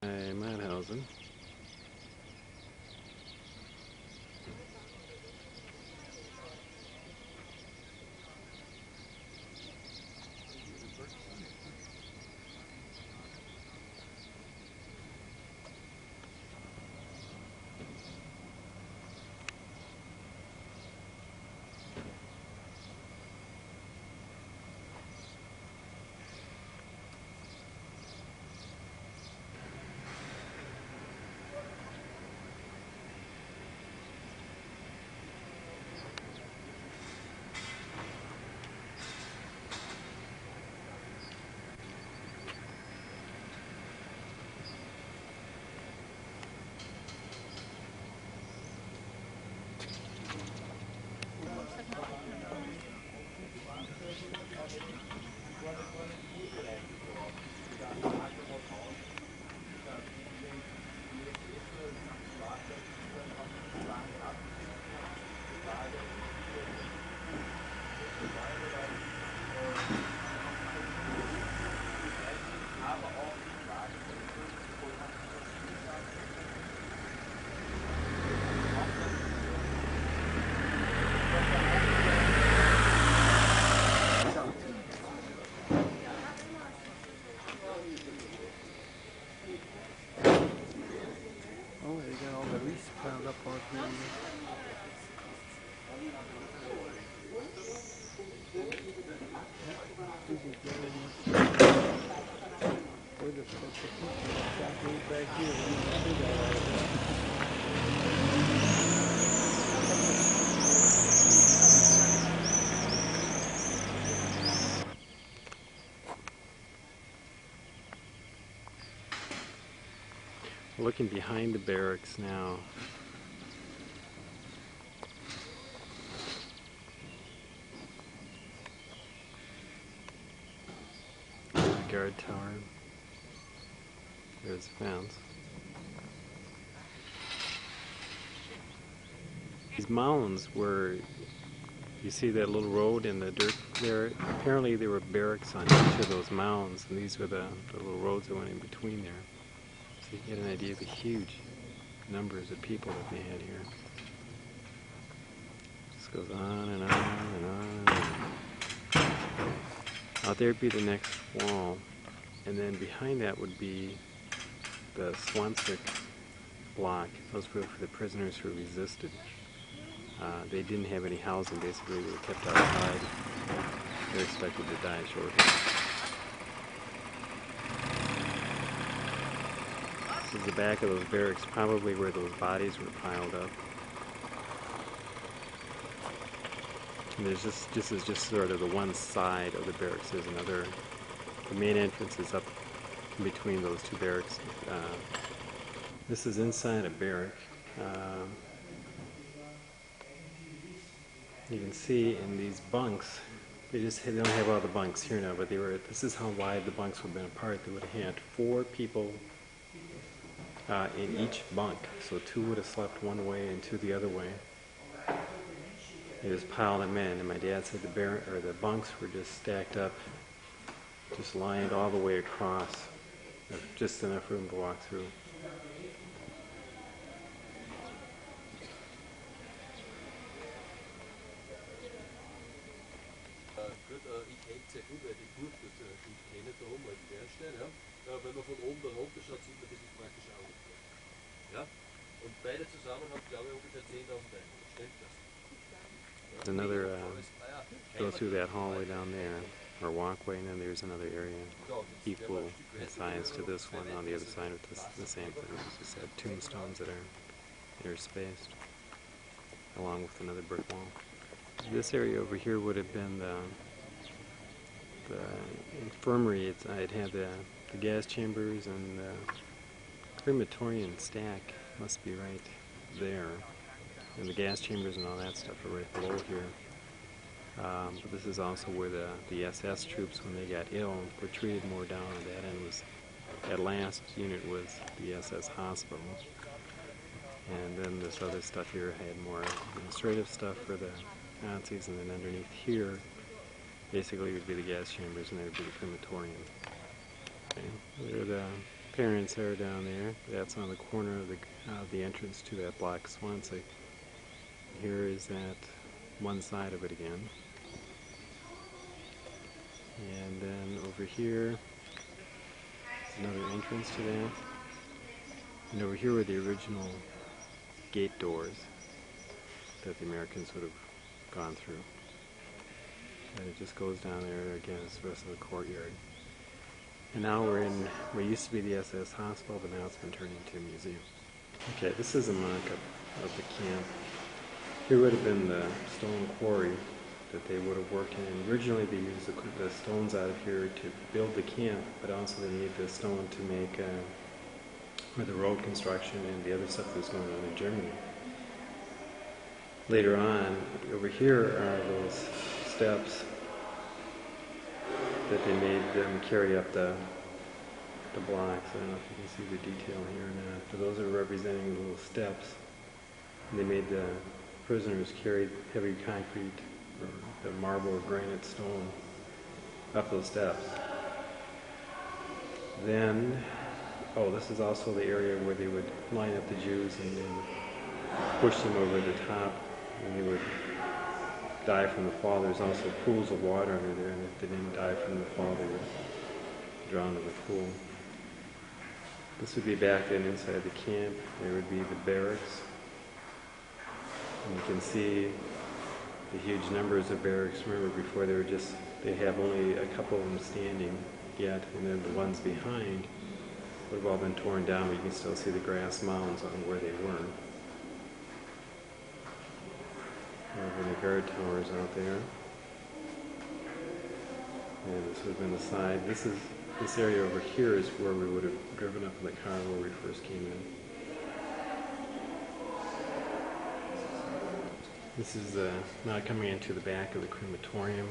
Mauthausen. Oh, they got all the wreaths piled up all here. Back here. Looking behind the barracks now. Guard tower. There's the fence. These mounds were, you see that little road in the dirt there? Apparently there were barracks on each of those mounds, and these were the little roads that went in between there. So you get an idea of the huge numbers of people that they had here. Just goes on and on and on and on. Out there would be the next wall, and then behind that would be the Swanswick block. Those were for the prisoners who resisted. They didn't have any housing, basically. They were kept outside. They were expected to die shortly. This is the back of those barracks, probably where those bodies were piled up. And there's this is just sort of the one side of the barracks. There's another, the main entrance is up in between those two barracks. This is inside a barrack. You can see in these bunks, they don't have all the bunks here now, but this is how wide the bunks would have been apart. They would have had 4 people in each bunk, so 2 would have slept one way and 2 the other way. They just piled them in, and my dad said the bunks were just stacked up, just lined all the way across, just enough room to walk through. Ich hänge sehr gut, weil die Burg das gut kenne, da oben als Bernstein, ja. Wenn man von oben da runter schaut, sieht man, das ist praktisch auch. Ja? Und beide zusammen haben, glaube ich, ungefähr 10.000 Einwohner. Stimmt das? There's another, go through that hallway down there, or walkway, and then there's another area equal in size to this one on the other side of the same thing. It's just had tombstones that are interspaced, along with another brick wall. This area over here would have been the infirmary. It had the gas chambers and the crematorium stack must be right there. And the gas chambers and all that stuff are right below here. But this is also where the SS troops, when they got ill, were treated more down on that end. That last unit was the SS hospital. And then this other stuff here had more administrative stuff for the Nazis, and then underneath here basically would be the gas chambers, and there would be the crematorium. Okay. parents are down there. That's on the corner of the entrance to that black Swansea. Here is that one side of it again. And then over here is another entrance to that. And over here were the original gate doors that the Americans would have gone through. And it just goes down there again, it's the rest of the courtyard. And now we're in what used to be the SS hospital, but now it's been turned into a museum. Okay, this is a mock-up of the camp. Here would have been the stone quarry that they would have worked in. Originally they used the stones out of here to build the camp, but also they needed the stone to make for the road construction and the other stuff that was going on in Germany. Later on, over here are those steps that they made them carry up the blocks. I don't know if you can see the detail here or not, but those are representing the little steps. And they made the prisoners carry heavy concrete or the marble or granite stone up those steps. Then, this is also the area where they would line up the Jews and then push them over the top, and they would die from the fall. There's also pools of water under there, and if they didn't die from the fall, they would drown in the pool. This would be back then inside the camp. There would be the barracks. And you can see the huge numbers of barracks. Remember, before they have only a couple of them standing yet, and then the ones behind would have all been torn down, but you can still see the grass mounds on where they were. Over the guard towers out there. And this would have been the side. This area over here is where we would have driven up in the car where we first came in. This is now coming into the back of the crematorium.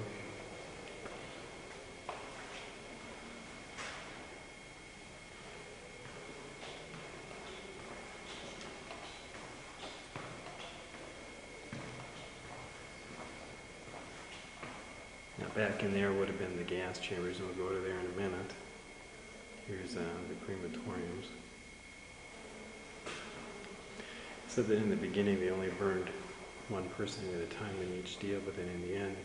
Now back in there would have been the gas chambers, and we'll go to there in a minute. Here's the crematoriums. So that in the beginning they only burned one person at a time in each deal, but then in the end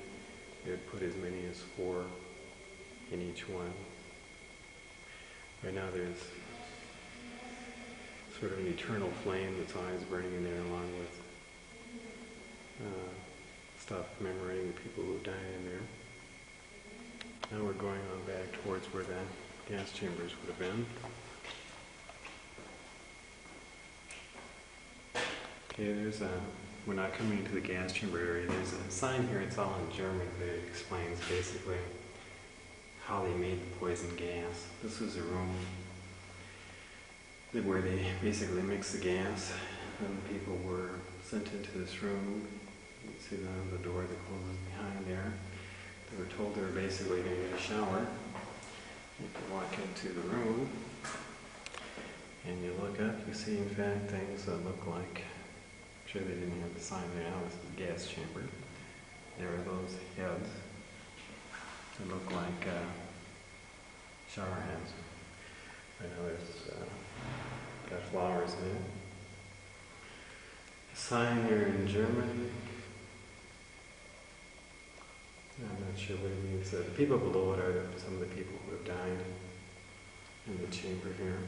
they would put as many as 4 in each one. Right now there's sort of an eternal flame that's always burning in there, along with stuff commemorating the people who died in there. Now we're going on back towards where the gas chambers would have been. Okay, we're not coming into the gas chamber area. There's a sign here, it's all in German, but it explains basically how they made the poison gas. This was a room where they basically mixed the gas, and the people were sent into this room. You can see the door that closes behind there. They were told they were basically going to get a shower. You can walk into the room, and you look up, you see in fact things that look like, I'm sure they didn't have the sign there now, this is the gas chamber. There are those heads that look like shower heads. Right now there's got flowers in it. A sign there in German. I'm not sure what it means. The people below it are some of the people who have died in the chamber here.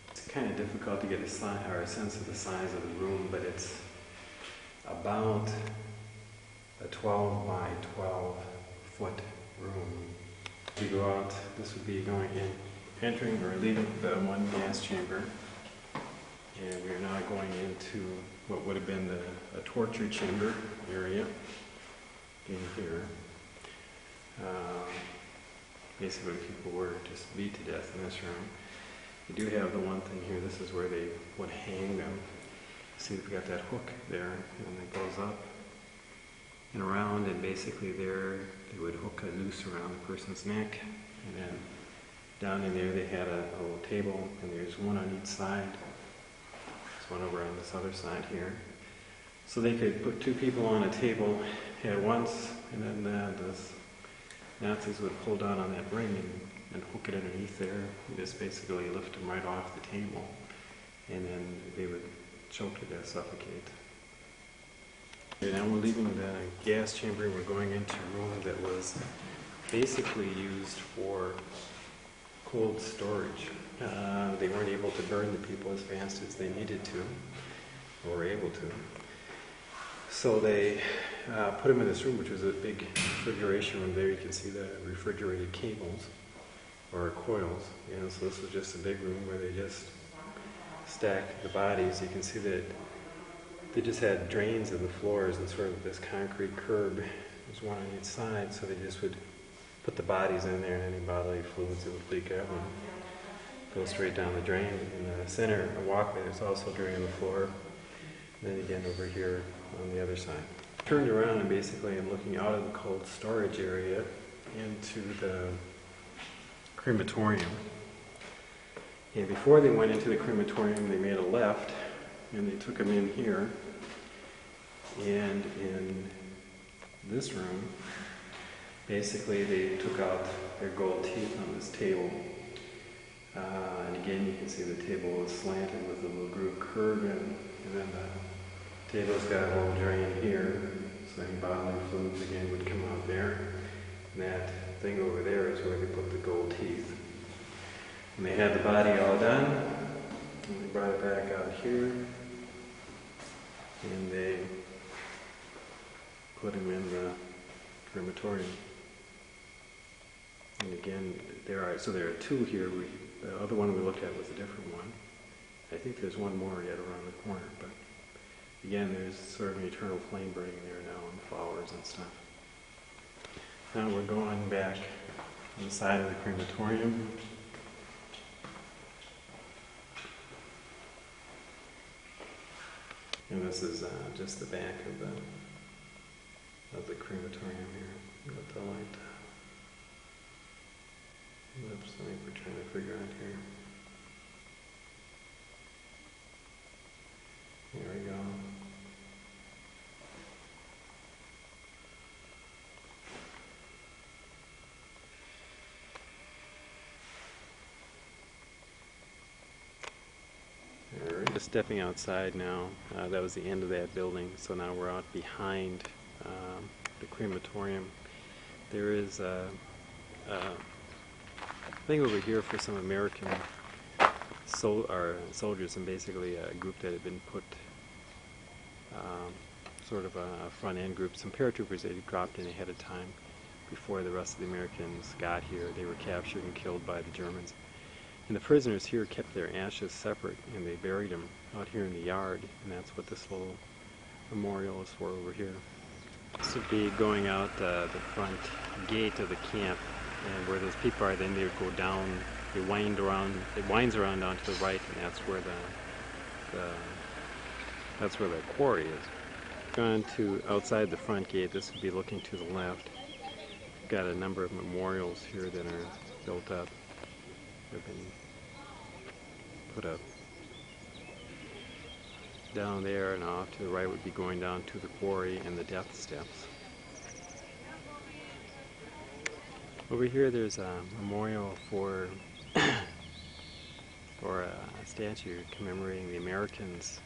It's kind of difficult to get a sense of the size of the room, but it's about a 12 by 12 foot room. We go out, this would be going in, entering or leaving the one gas chamber, and we are now going into what would have been a torture chamber area. In here. Basically people were just beat to death in this room. You do have the one thing here, this is where they would hang them. See, we've got that hook there, and it goes up and around, and basically there they would hook a noose around the person's neck, and then down in there they had a little table, and there's one on each side. There's one over on this other side here. So they could put 2 people on a table at once, and then the Nazis would pull down on that ring, and and hook it underneath there. You just basically lift them right off the table, and then they would choke to death, suffocate. And now we're leaving the gas chamber and we're going into a room that was basically used for cold storage. They weren't able to burn the people as fast as they needed to, or were able to. So they put them in this room, which was a big refrigeration room. There you can see the refrigerated cables, or coils. So this was just a big room where they just stacked the bodies. You can see that they just had drains in the floors and sort of this concrete curb. There's one on each side, so they just would put the bodies in there, and any bodily fluids that would leak out would go straight down the drain. In the center, a walkway, there's also a drain on the floor. And then again over here on the other side. Turned around and basically I'm looking out of the cold storage area into the crematorium. And before they went into the crematorium, they made a left and they took them in here. And in this room, basically they took out their gold teeth on this table. And again, you can see the table was slanted with a little groove curve in, and then the table's got a little drain here, so any bodily fluids again would come out there. And that thing over there is where they put the gold teeth. And they had the body all done, and they brought it back out here, and they put him in the crematorium. And again, there are two here. The other one we looked at was a different one. I think there's one more yet around the corner, but again, there's sort of an eternal flame burning there now, and flowers and stuff. Now we're going back on the side of the crematorium. And this is just the back of the crematorium here with the light. Oops, I think we're trying to figure out here. Here we go. Alright, just stepping outside now. That was the end of that building, so now we're out behind the crematorium. There is a thing over here for some American soldiers, and basically a group that had been put, sort of a front-end group, some paratroopers that had dropped in ahead of time before the rest of the Americans got here. They were captured and killed by the Germans. And the prisoners here kept their ashes separate, and they buried them out here in the yard, and that's what this little memorial is for over here. This would be going out the front gate of the camp, and where those people are, then they would go down, it winds around down to the right, and that's where the quarry is. Gone to outside the front gate, this would be looking to the left. We've got a number of memorials here that are built up, have been put up. Down there and off to the right would be going down to the quarry and the death steps. Over here there's a memorial for a statue commemorating the Americans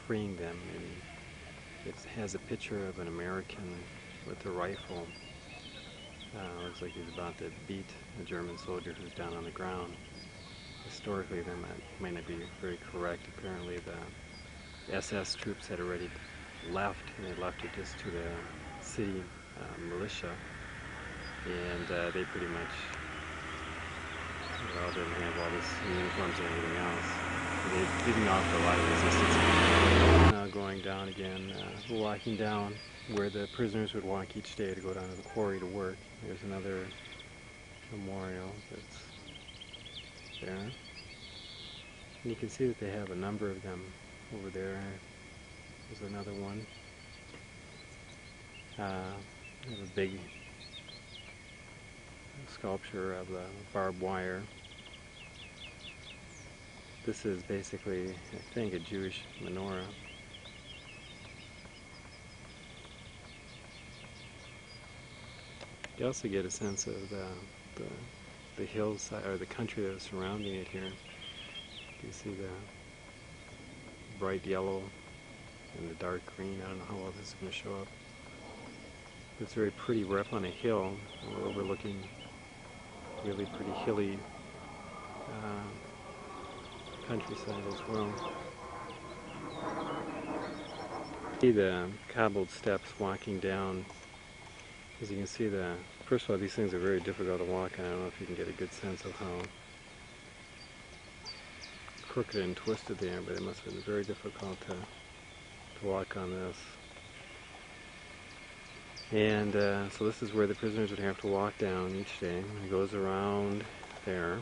freeing them, and it has a picture of an American with a rifle. Looks like he's about to beat a German soldier who's down on the ground. Historically, that might not be very correct. Apparently the SS troops had already left, and they left it just to the city militia, and they pretty much, well, didn't have all this uniforms and everything else. And they didn't offer a lot of resistance. Now going down again, walking down where the prisoners would walk each day to go down to the quarry to work. There's another memorial that's there. And you can see that they have a number of them over there. There's another one. There's a big sculpture of the barbed wire. This is basically, I think, a Jewish menorah. You also get a sense of the the hillside, or the country that is surrounding it here. You see the bright yellow and the dark green. I don't know how well this is going to show up. It's very pretty. We're up on a hill, and we're overlooking really pretty hilly countryside as well. See the cobbled steps walking down. As you can see, first of all, these things are very difficult to walk on. I don't know if you can get a good sense of how crooked and twisted they are, but it must have been very difficult to walk on this. And so this is where the prisoners would have to walk down each day. It goes around there,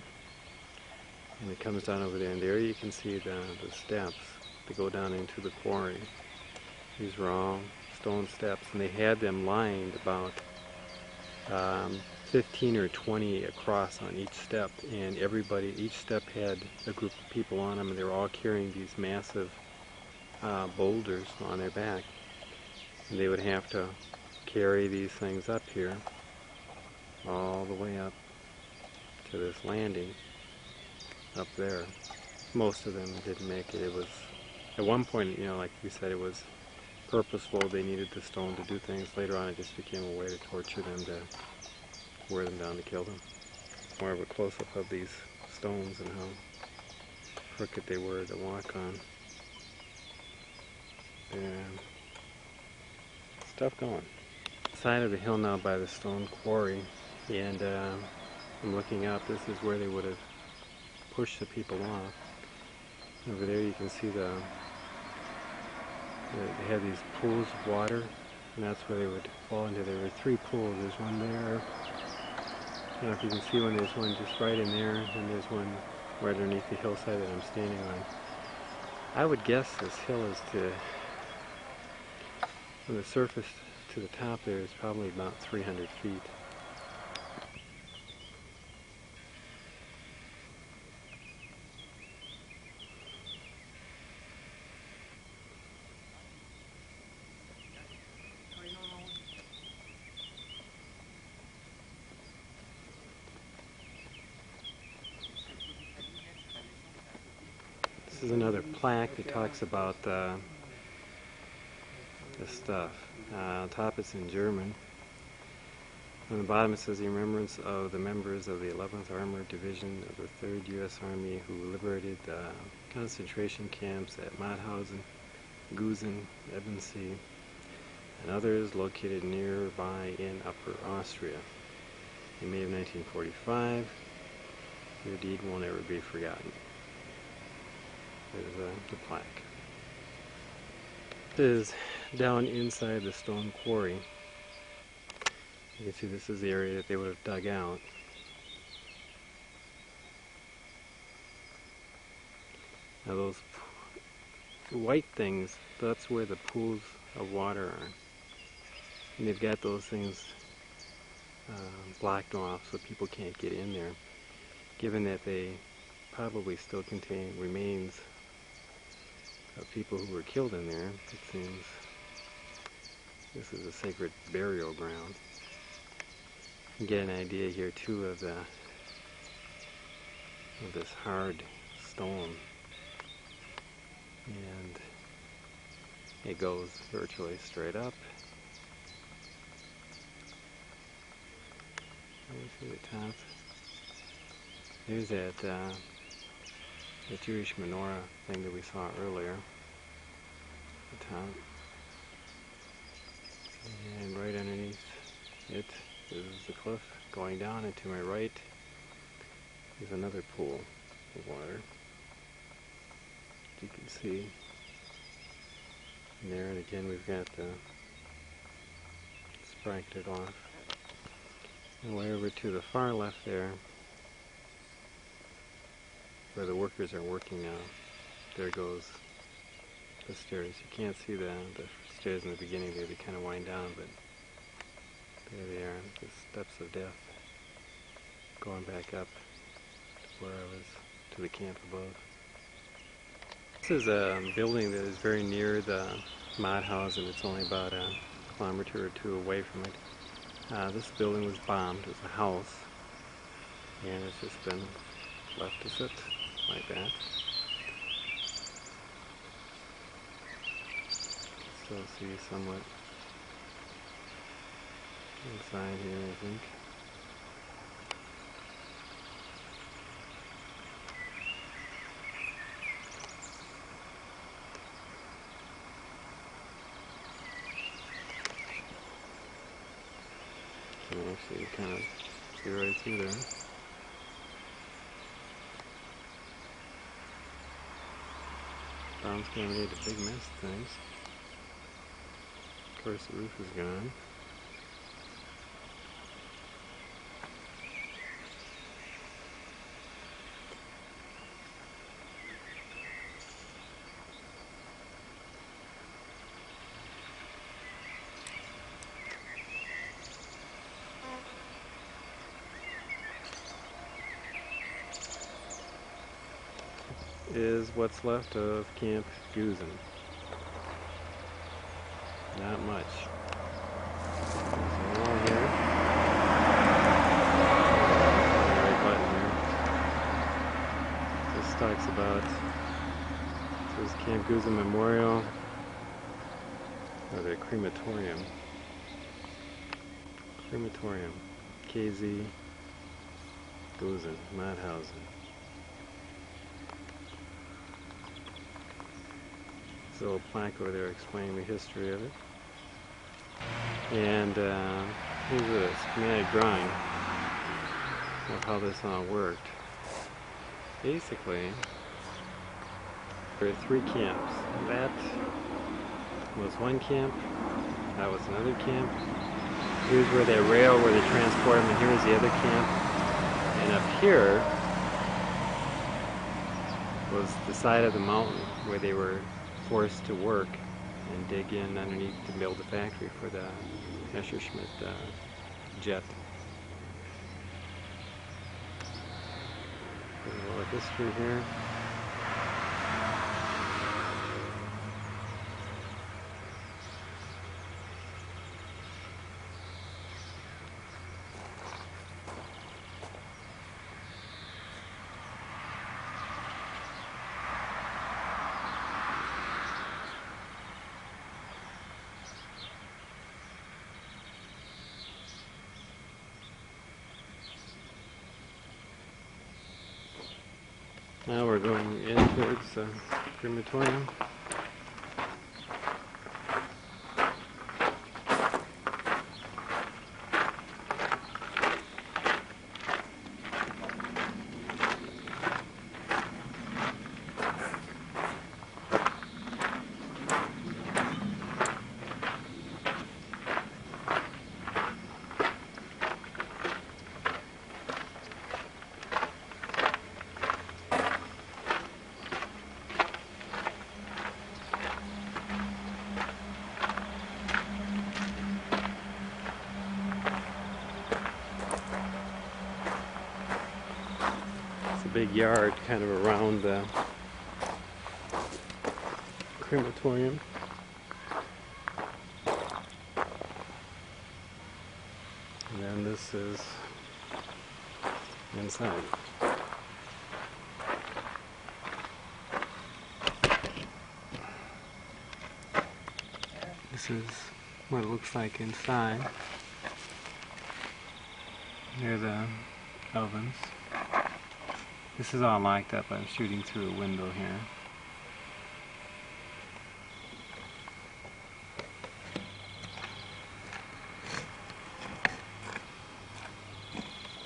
and it comes down over there, and there you can see the steps that go down into the quarry. These were all stone steps, and they had them lined about 15 or 20 across on each step, and each step had a group of people on them, and they were all carrying these massive boulders on their back, and they would have to carry these things up here all the way up to this landing up there. Most of them didn't make it. It was, at one point, you know, like we said, it was purposeful. They needed the stone to do things. Later on it just became a way to torture them, to wear them down, to kill them. More of a close-up of these stones and how crooked they were to walk on. And stuff going. Side of the hill now by the stone quarry, and I'm looking up. This is where they would have pushed the people off. Over there you can see they had these pools of water, and that's where they would fall into. There were 3 pools. There's one there. I don't know if you can see one. There's one just right in there, and there's one right underneath the hillside that I'm standing on. I would guess this hill is from the surface to the top there is probably about 300 feet. This is another plaque that talks about this stuff. On top it's in German. On the bottom it says, in remembrance of the members of the 11th Armored Division of the 3rd U.S. Army who liberated the concentration camps at Mauthausen, Gusen, Ebensee, and others located nearby in Upper Austria. In May of 1945, your deed will never be forgotten. There's the plaque. This is down inside the stone quarry. You can see this is the area that they would have dug out. Now those white things, that's where the pools of water are. And they've got those things blocked off so people can't get in there, given that they probably still contain remains of people who were killed in there. It seems this is a sacred burial ground. You get an idea here too of this hard stone, and it goes virtually straight up. See the top. There's that the Jewish menorah thing that we saw earlier. The top. And right underneath it is the cliff going down, and to my right is another pool of water. You can see there, and again we've got the bracketed off. And way over to the far left there, where the workers are working now, there goes the stairs. You can't see the stairs in the beginning there, they kind of wind down, but there they are, the steps of death, going back up to where I was, to the camp above. This is a building that is very near the Mauthausen. It's only about a kilometer or two away from it. This building was bombed. It was a house. and it's just been left to sit like that. Still see somewhat inside here, I think. You can actually kind of see right through there. Brown's gonna made a big mess of things. Of course, the roof is gone. Is what's left of Camp Gusen. Not much. So along here, the right button here. This talks about, this is Camp Gusen Memorial, or the crematorium. Crematorium, KZ Gusen, Mauthausen. A little plaque over there explaining the history of it. And here's a schematic drawing of how this all worked. Basically, there are 3 camps. That was one camp, that was another camp. Here's where they rail, where they transport them, and here's the other camp. And up here was the side of the mountain where they were forced to work and dig in underneath to build a factory for the Messerschmitt jet. There's a little history here. Now we're going in towards the crematorium. Big yard kind of around the crematorium. And then this is inside. This is what it looks like inside. Near the ovens. This is all locked up. I'm shooting through a window here.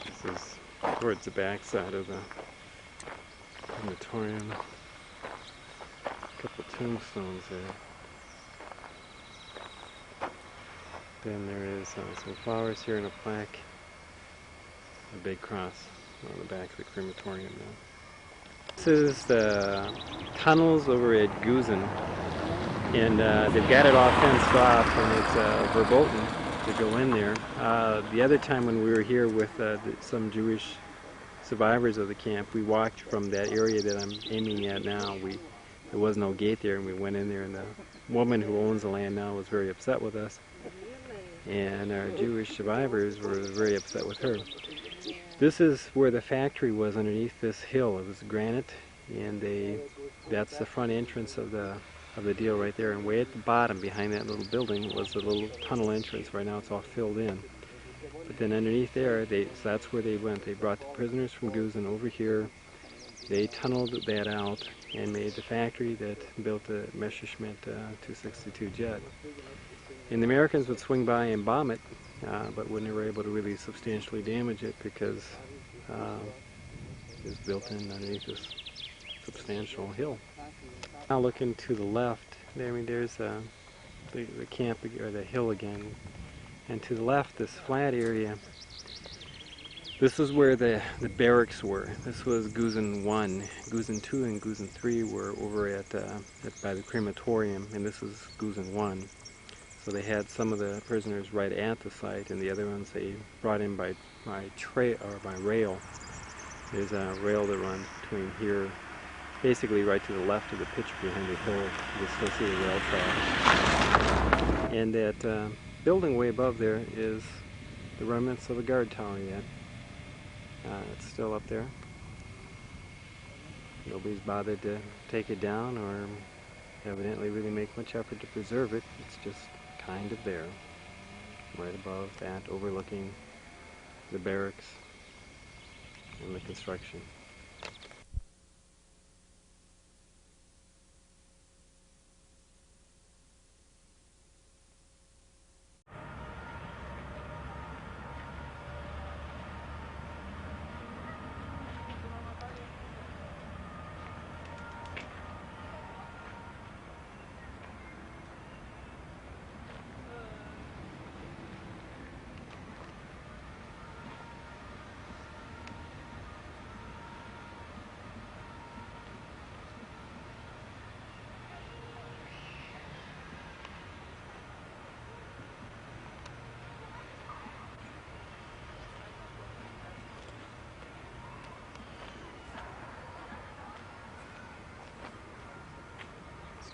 This is towards the back side of the crematorium. A couple tombstones there. Then there is some flowers here and a plaque. A big cross on the back of the crematorium now. This is the tunnels over at Gusen, and they've got it all fenced off, and it's verboten to go in there. The other time when we were here with some Jewish survivors of the camp, we walked from that area that I'm aiming at now. There was no gate there, and we went in there, and the woman who owns the land now was very upset with us, and our Jewish survivors were very upset with her. This is where the factory was underneath this hill. It was granite, and that's the front entrance of the deal right there. And way at the bottom, behind that little building, was a little tunnel entrance. Right now, it's all filled in. But then underneath there, so that's where they went. They brought the prisoners from Gusen over here. They tunneled that out and made the factory that built the Messerschmitt 262 jet. And the Americans would swing by and bomb it, but were never able to really substantially damage it because it was built in underneath this substantial hill. Now looking to the left, there's the camp, or the hill again. And to the left, this flat area, this is where the barracks were. This was Gusen 1. Gusen 2 and Gusen 3 were over by the crematorium, and this is Gusen 1. So they had some of the prisoners right at the site, and the other ones they brought in by rail. There's a rail that runs between here, basically right to the left of the picture behind the hill. You can still see the rail track. And that building way above there is the remnants of a guard tower yet. It's still up there. Nobody's bothered to take it down or evidently really make much effort to preserve it. It's just kind of there, right above that, overlooking the barracks and the construction.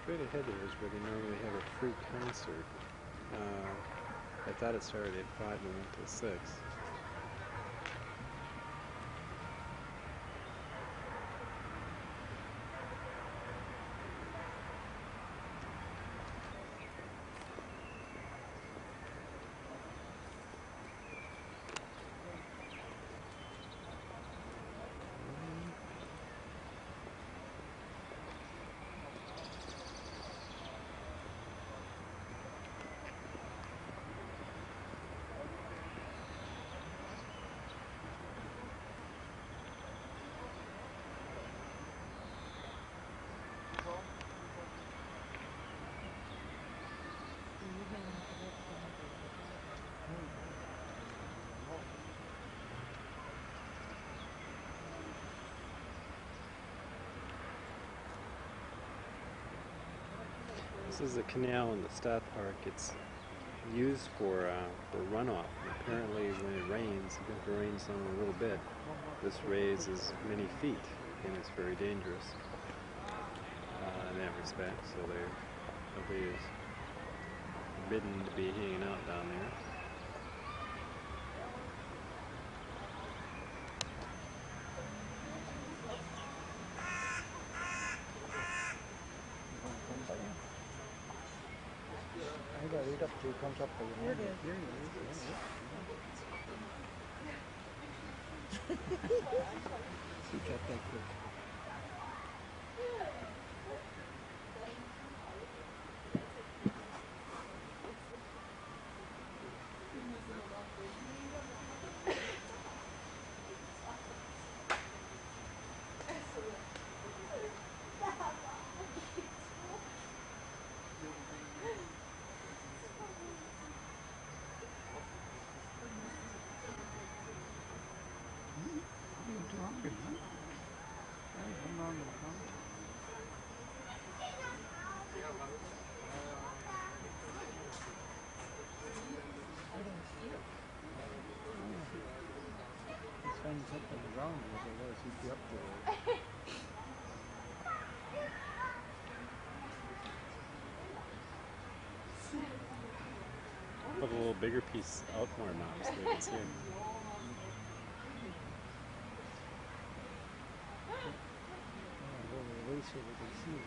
Straight ahead there is where they normally have a free concert. I thought it started at 5 and went till 6. This is a canal in the Stadt Park. It's used for runoff. And apparently when it rains, if it rains on a little bit, this raises many feet, and it's very dangerous in that respect. So nobody is forbidden to be hanging out down there. Put a little bigger piece out more now so they can see it. place so we can see.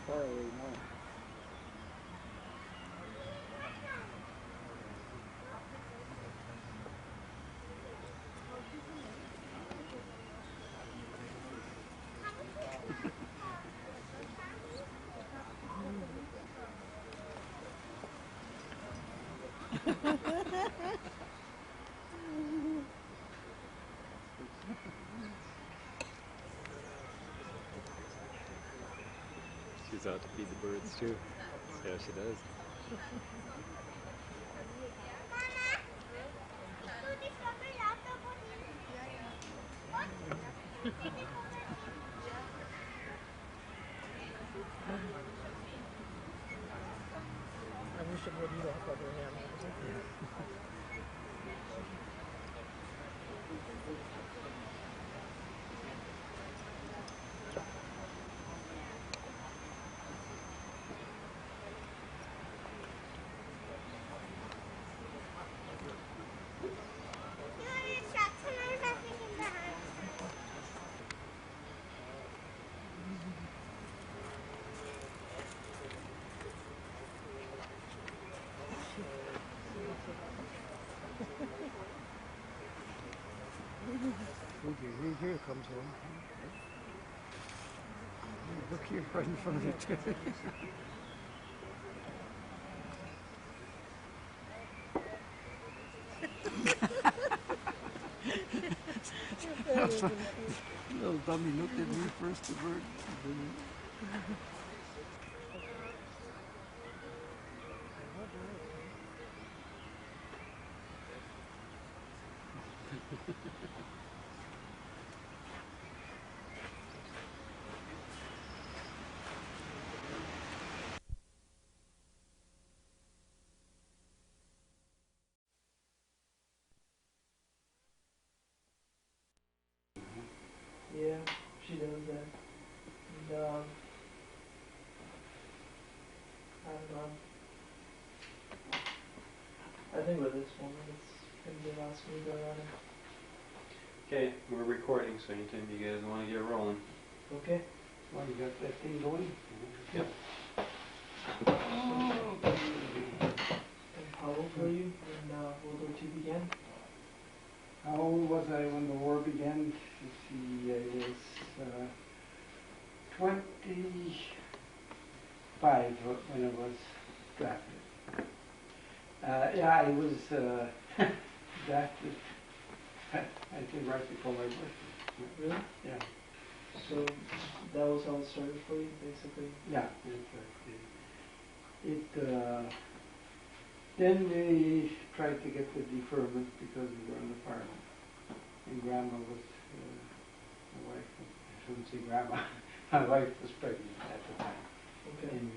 Far away now. She's out to feed the birds too. See how she does. I wish it would eat off of her hand. Here comes one. Look here, right in front of you too. Little dummy looked at me first, the bird. Yeah, she does that. And, I don't know. I think with this one, it's gonna be a lot smoother running. Okay, we're recording, so anytime you guys want to get rolling. Okay. Well, you got that thing going? Yep. And how old were you when World War II began? How old was I when the war began? Let's see, I was 25 when I was drafted. Yeah, I was drafted, I think, right before my birthday. Really? Yeah. So that was how it started for you, basically? Yeah. Then we tried to get the deferment because we were on the farm. And Grandma was, my wife, I shouldn't say Grandma, my wife was pregnant at the time. Okay. And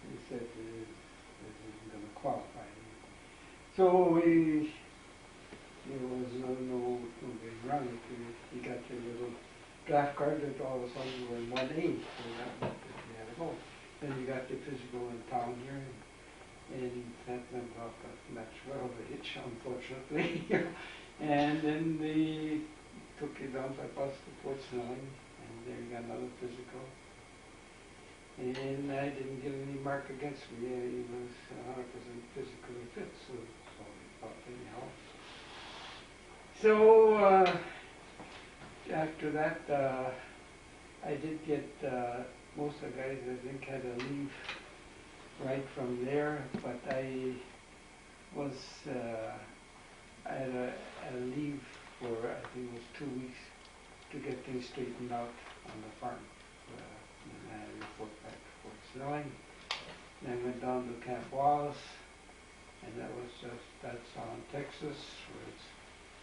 they said this isn't going to qualify. So there was no getting around it. You got your little draft card that all of a sudden you were in 1A, so that meant that you had to go. Then you got your physical in town here, and that went off a much well of a hitch, unfortunately. And then they took you down by bus to Fort Snelling, and there you got another physical. And I didn't get any mark against me. He was 100% physically fit, so we thought anyhow. So after that, I did get most of the guys, I think, had to leave right from there, but I was I had a leave for, I think it was 2 weeks to get things straightened out on the farm. And I report back to Fort Snelling. Then went down to Camp Wallace, and that's on Texas, where it's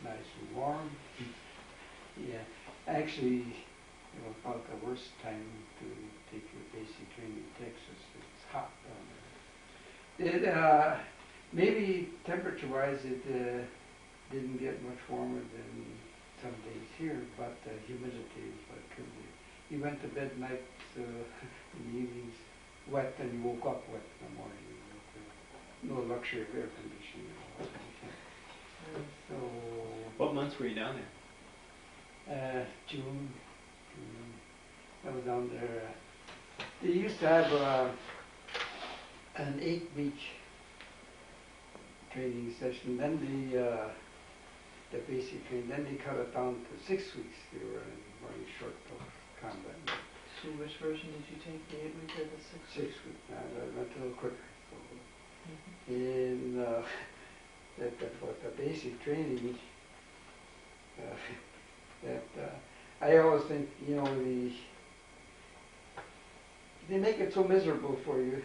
nice and warm. Yeah, actually, it was about the worst time to take your basic training in Texas. It's hot down there. Maybe temperature-wise, it didn't get much warmer than some days here, but the humidity is what killed you. You went to bed night in the evenings wet, and you woke up wet in the morning. No luxury of air conditioning. So. What months were you down there? June. I was down there. They used to have an 8-week training session. Then the basic training. Then they cut it down to 6 weeks. They were running short of combat. So which version did you take, the 8-week or the 6 week? 6 weeks. That went a little quicker. So, Mm-hmm. and that was the basic training. I always think, you know, they make it so miserable for you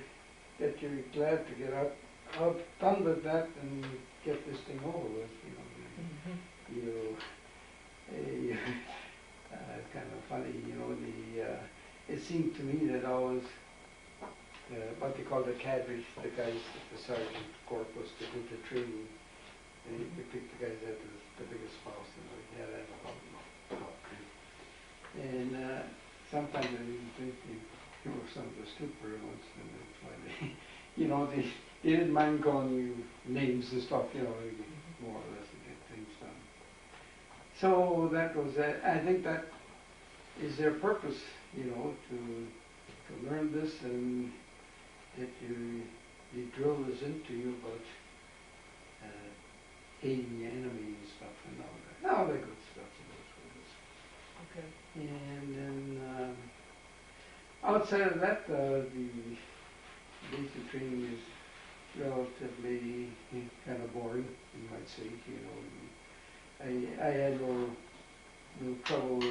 that you're glad to get out done with that and get this thing over with. You know, it's kind of funny, you know. It seemed to me that always what they call the cadres, the guys, the sergeant corporals that did the training, and they picked the guys that was the biggest spouse, you know, he had that problem. And sometimes I even think you were some of the stupider ones, and that's why they, you know, they didn't mind calling you names and stuff, you know, more or less to get things done. So that was that. I think that is their purpose, you know, to learn this and that the drill is into you about hating the enemy and stuff and all that good stuff. Okay. And then outside of that, the basic training is relatively kind of boring, you might say. You know, I had no trouble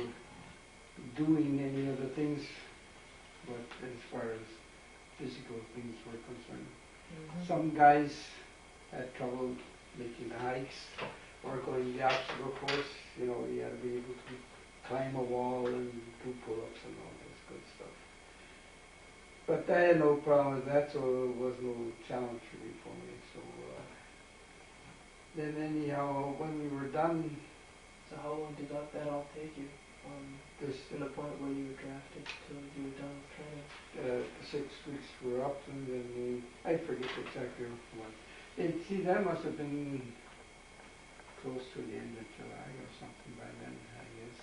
doing any of the things, but as far as physical things were concerned, some guys had trouble making the hikes or going the obstacle course. You know, you had to be able to climb a wall and do pull-ups and all this good stuff. But I had no problem with that, so it was no challenge really for me. So then anyhow, when we were done, So how long did that all take you? this To the point where you were drafted till you were done with training? the 6 weeks were up, and then I forget exactly what. See, that must have been close to the end of July or something by then, I guess.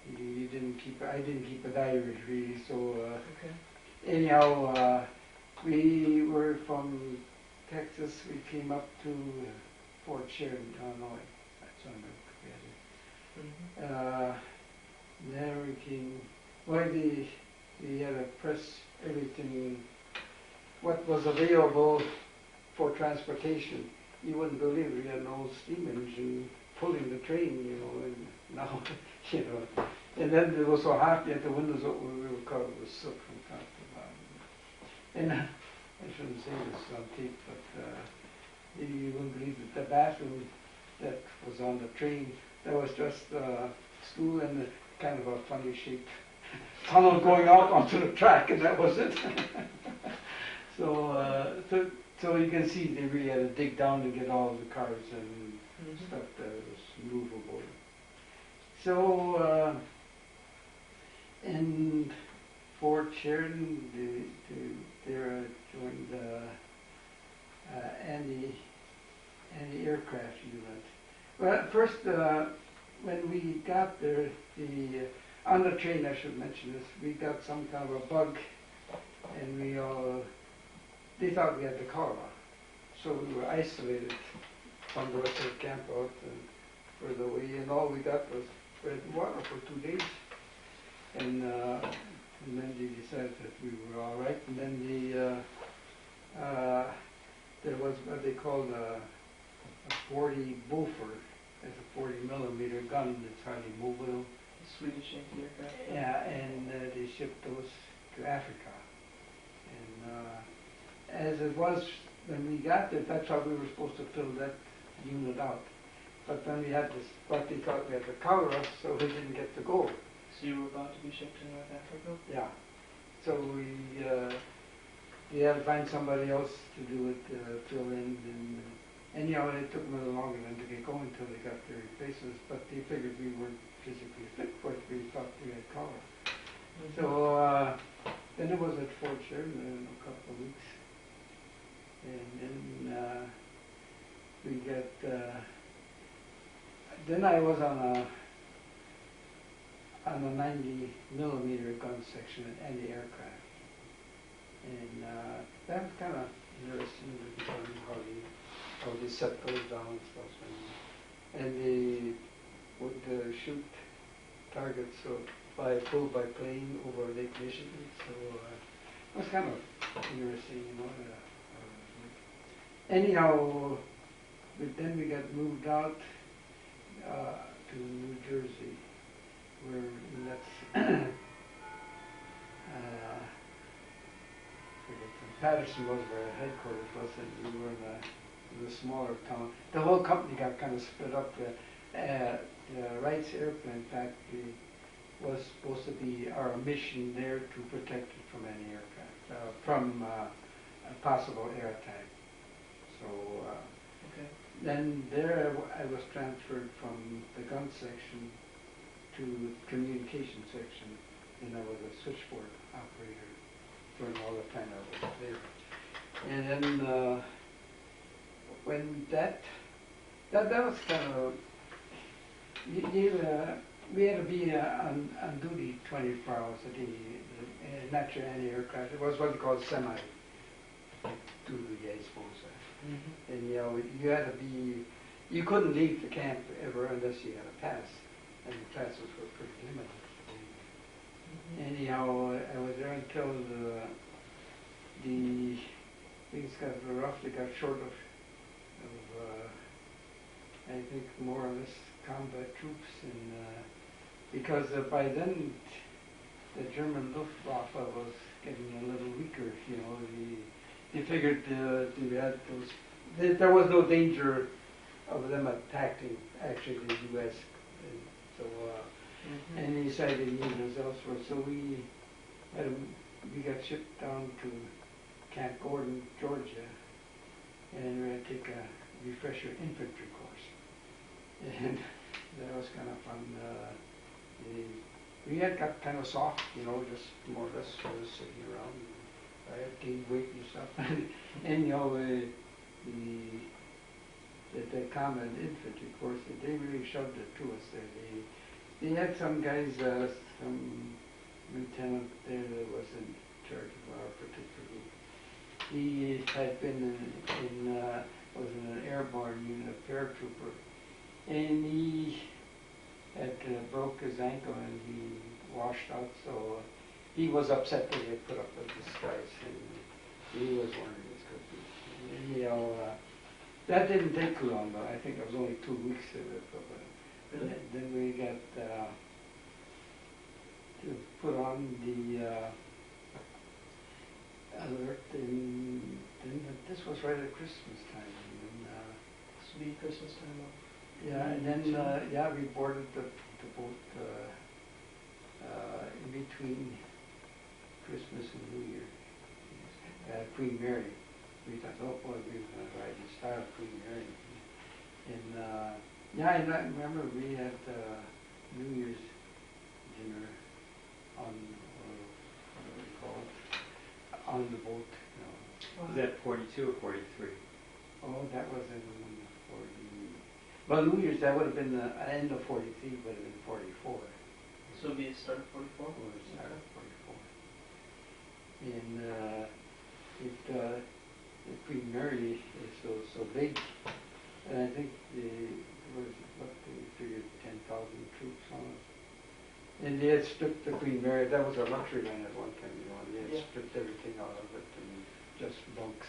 I didn't keep a diary really, so Okay. anyhow, we were from Texas, we came up to Fort Sheridan, Illinois. That's on the there we came, they had to press everything, what was available for transportation. You wouldn't believe we had an old steam engine pulling the train, you know, and now, you know. And then it was so hot, you had the windows open, we were covered with soot from top to bottom. And I shouldn't say this on tape, but you wouldn't believe that the bathroom that was on the train, there was just a stool and a kind of a funny shaped tunnel going out onto the track, and that was it. So you can see they really had to dig down to get all the cars and stuff that was movable. So in Fort Sheridan, there joined anti-aircraft unit. Well, first, when we got there, on the train, I should mention this, we got some kind of a bug, and they thought we had the cholera. So we were isolated from the rest of the camp out and further away, and all we got was bread and water for 2 days. And then they decided that we were all right, and then there was what they called a 40 Beaufort It's a 40mm gun. It's highly mobile. Swedish anti-aircraft. Yeah, and they shipped those to Africa. And as it was when we got there, that's how we were supposed to fill that unit out. But then we had this, what they thought we had to cover us, so we didn't get to go. So you were about to be shipped to North Africa? Yeah. So we had to find somebody else to do it, fill in, and anyhow, it took them a little longer than to get going until they got their replacements, but they figured we weren't physically fit for it. We thought we had cover. So then it was at Fort Sheridan in a couple of weeks. And then we got, then I was on a 90mm gun section at anti-aircraft. And that was kind of interesting to learn how they set those down and stuff. And they would shoot targets pulled by plane over Lake Michigan. So it was kind of interesting, you know. Anyhow, then we got moved out to New Jersey, where that's Patterson was where our headquarters was, and we were in a smaller town. The whole company got kind of split up. The Wright's airplane factory was supposed to be our mission there to protect it from any aircraft, from a possible air attack. So then there I was transferred from the gun section to the communication section, and I was a switchboard operator during all the time I was there. And then when that was kind of, we had to be on duty 24 hours a day, not your anti-aircraft. It was what they called semi-duty, I suppose. And you know, you had to be, you couldn't leave the camp ever unless you had a pass, and the passes were pretty limited. Anyhow, I was there until the things got rough. They got short of I think more or less combat troops, and because by then the German Luftwaffe was getting a little weaker. You know, they figured they had those. There was no danger of them attacking actually the U.S. And so and they decided to use us elsewhere. So we got shipped down to Camp Gordon, Georgia, and we had to take a refresher infantry course, and that was kind of fun. We had got kind of soft, you know, just more or less sitting around. I had gained weight and stuff, and you know, the combat infantry course, they really shoved it to us there. They had some guys, some lieutenant there that was in charge of our particular group. He had been was in an airborne unit, a paratrooper, and he had broke his ankle and he washed out, so he was upset that they had put up with this disguise, and he was wondering his cookies. And, you know, that didn't take too long, though. I think it was only 2 weeks of it. But then we got to put on the alert, and this was right at Christmas time. And, this would be Christmas time off. Yeah, and then we boarded the boat in between Christmas and New Year. Queen Mary. We thought, oh boy, we were going to ride in style Queen Mary. And and I remember we had New Year's dinner on, what do we call it, on the boat. You know. Was that 42 or 43? Oh, that was in 40. Well, New Year's, that would have been the end of 43, would have been 44. So it'd be a start of 44? It would have started 44. And the Queen Mary is so big, and I think they figured 10,000 troops on it. And they had stripped the Queen Mary. That was a luxury line at one time, you know. They had stripped everything out of it and just bunks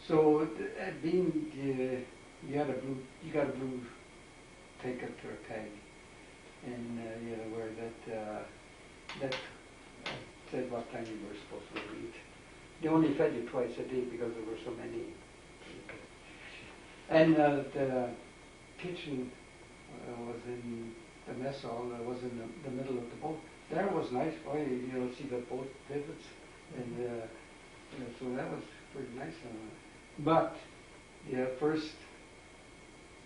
So being you got a blue ticket or tag, and you had to wear that said what time you were supposed to eat. They only fed you twice a day because there were so many. And the kitchen was in the mess hall. Was in the middle of the boat. There was nice. Boy, see the boat pivots, and so that was pretty nice. But the first,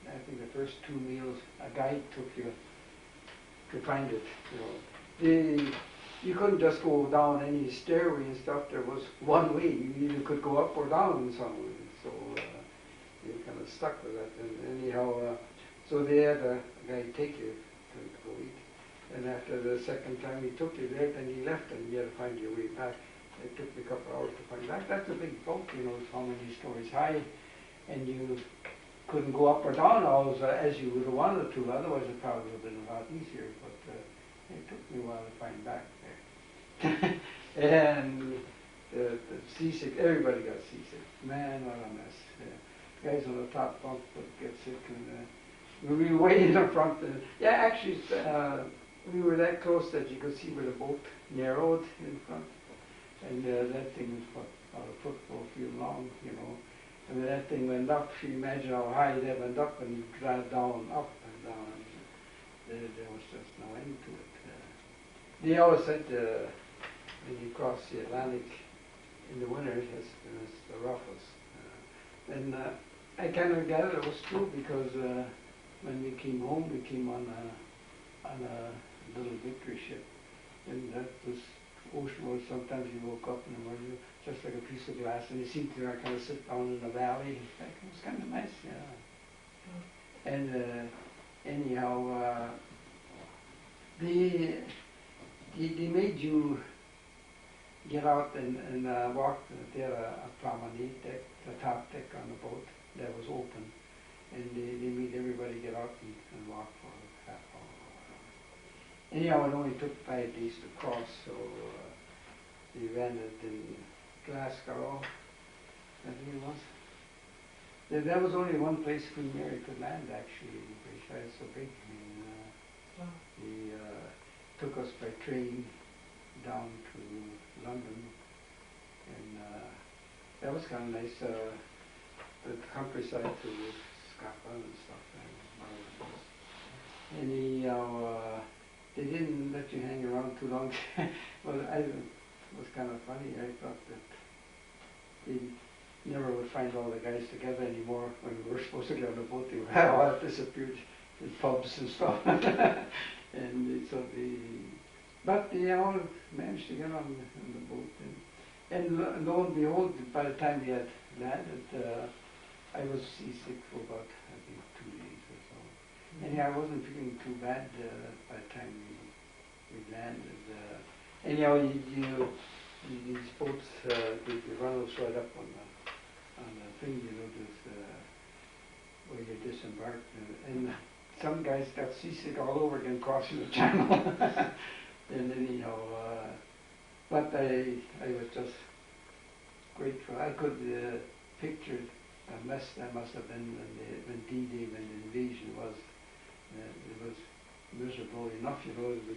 I think the first 2 meals, a guide took you to find it. You couldn't just go down any stairway and stuff. There was one way. You either could go up or down somewhere. So you kind of stuck with that. And anyhow, so they had a guy take you to go eat. And after the second time he took you there, then he left and you had to find your way back. It took me a couple of hours to find back. That's a big boat, it's how many stories high. And you couldn't go up or down always as you would have wanted to. Otherwise it probably would have been a lot easier. But it took me a while to find back there. And the seasick, everybody got seasick. Man, what a mess. Guys on the top bunk would get sick. And we were way in the front. Actually, we were that close that you could see where the boat narrowed in front. And that thing was about a football field long, And when that thing went up, you imagine how high that went up and drive down, up and down. There was just no end to it. They always said when you cross the Atlantic in the winter, it's the roughest. And I kind of gathered it was true because when we came home, we came on a little victory ship. And that was ocean was sometimes you woke up in the morning just like a piece of glass, and you seemed to kind of sit down in the valley. It was kind of nice, yeah. And anyhow, they made you get out and walk. They had a promenade deck, the top deck on the boat that was open, and they made everybody get out and walk for a half hour. Anyhow, it only took 5 days to cross, so they landed in Glasgow, I think it was. There was only one place Queen Mary could land, actually, because it's so big. He took us by train down to London, and that was kind of nice. The countryside to Scotland and stuff. And they didn't let you hang around too long. Well, it was kind of funny. I thought that they never would find all the guys together anymore when we were supposed to get on the boat. They were all disappeared in pubs and stuff. And so but they all managed to get on the boat. And lo and behold, by the time we had landed, I was seasick for about, I think, 2 days or so. Anyhow, I wasn't feeling too bad by the time we landed. Anyhow, these boats, they run us right up on the thing, where you disembark. And some guys got seasick all over again crossing the channel. And anyhow, but I was just grateful. I could picture the mess that must have been when D-Day, when the invasion was. It was miserable enough, the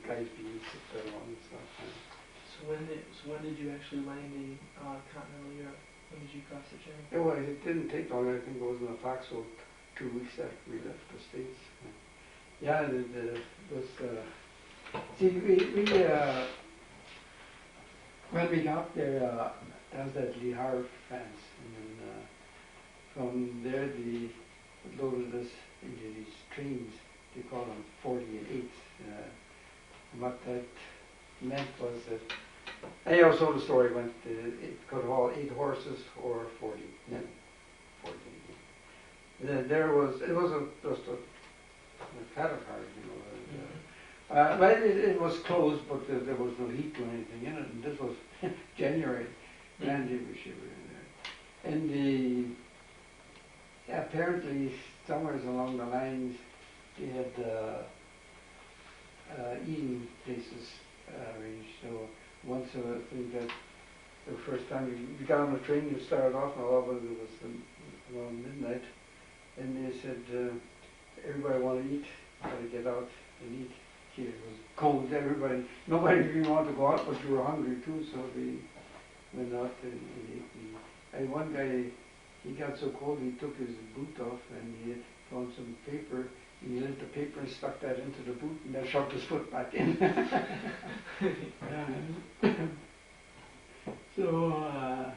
guys being sick around and stuff. So when did you actually land in continental Europe? When did you cross the channel? Yeah, well, it didn't take long. I think it was in the foxhole 2 weeks after we left the States. Yeah, it was. See, when we got there, that was at Le Havre, France, and then from there they loaded us into these trains. They call them 48s. What that meant was that, and also the story went, it could haul 8 horses or 40 men. 40. It wasn't just a cattle car, But it was closed, but there was no heat or anything in it, and this was January, and it was shivering there. And apparently, somewhere along the lines, they had eating places arranged. So once I think that the first time you got on the train, you started off, and all of it was around midnight, and they said, everybody want to eat, got to get out and eat. It was cold, nobody really wanted to go out, but you were hungry too, so they went out and ate. And one guy, he got so cold, he took his boot off, and he had found some paper, and he lit the paper and stuck that into the boot, and then shoved his foot back in. So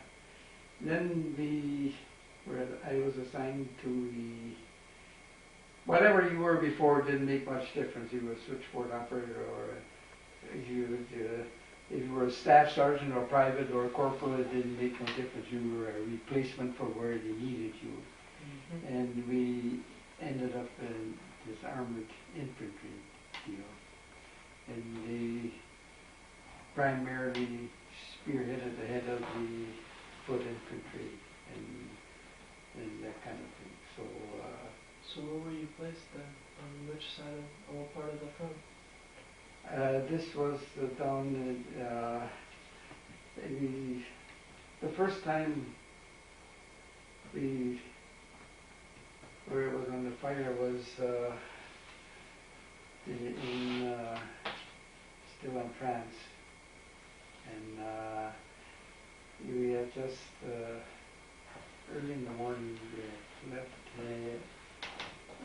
then I was assigned to the, whatever you were before didn't make much difference. You were a switchboard operator, or if you were a staff sergeant or private or corporal, it didn't make no difference. You were a replacement for where they needed you. Mm-hmm. And we ended up in this armored infantry deal. And they primarily spearheaded the head of the foot infantry and that kind of thing. So where were you placed then? On which side of, what part of the front? This was down the first time where it was on the fire was still in France, and we had just early in the morning we left.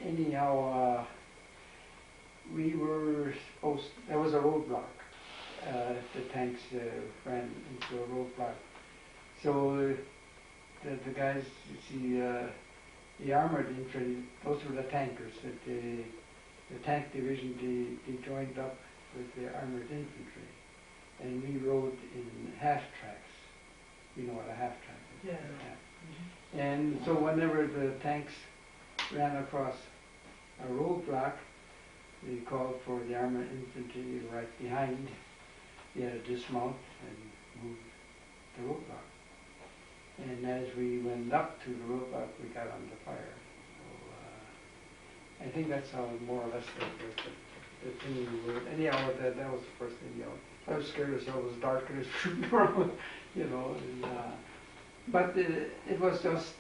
Anyhow, we were supposed, there was a roadblock. The tanks ran into a roadblock. So the guys, you see, the armored infantry, those were the tankers. The tank division, they joined up with the armored infantry. And we rode in half tracks. You know what a half track is? Yeah. Mm-hmm. And so whenever the tanks ran across a roadblock, they called for the armored infantry right behind. They had to dismount and move the roadblock. And as we went up to the roadblock, we got under fire. So I think that's how more or less the thing we were. Anyhow, that was the first thing. I was scared as hell. It was dark and it was shooting around, And, but it was just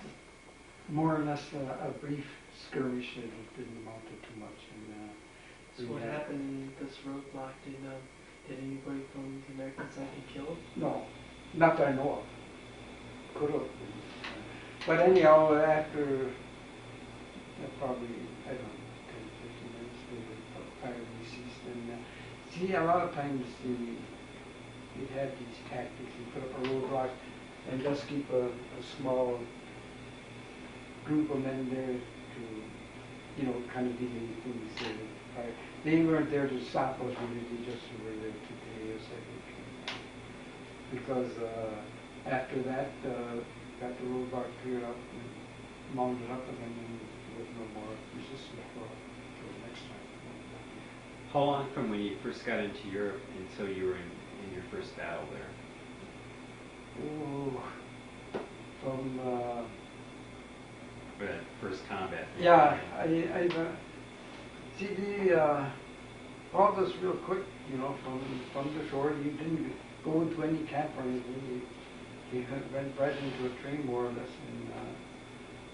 more or less a brief skirmish. It didn't amount to too much. And, so what happened in this roadblock? Did anybody from the American side get killed? No, not that I know of. Could have. But anyhow, after probably, I don't know, 10, 15 minutes, the fire ceased. And see, a lot of times you'd have these tactics. You put up a roadblock and just keep a small group of men there to, kind of dealing with things. They weren't there to stop us, really. They just were there to pay us, I think. Because after that, got the roadblock cleared up and mounted up again, and there was no more resistance for the next time. How long from when you first got into Europe until you were in your first battle there? Oh, from Or that first combat? yeah, I see all this real quick, from the shore. You didn't go into any camp or anything. You went right into a train more or less,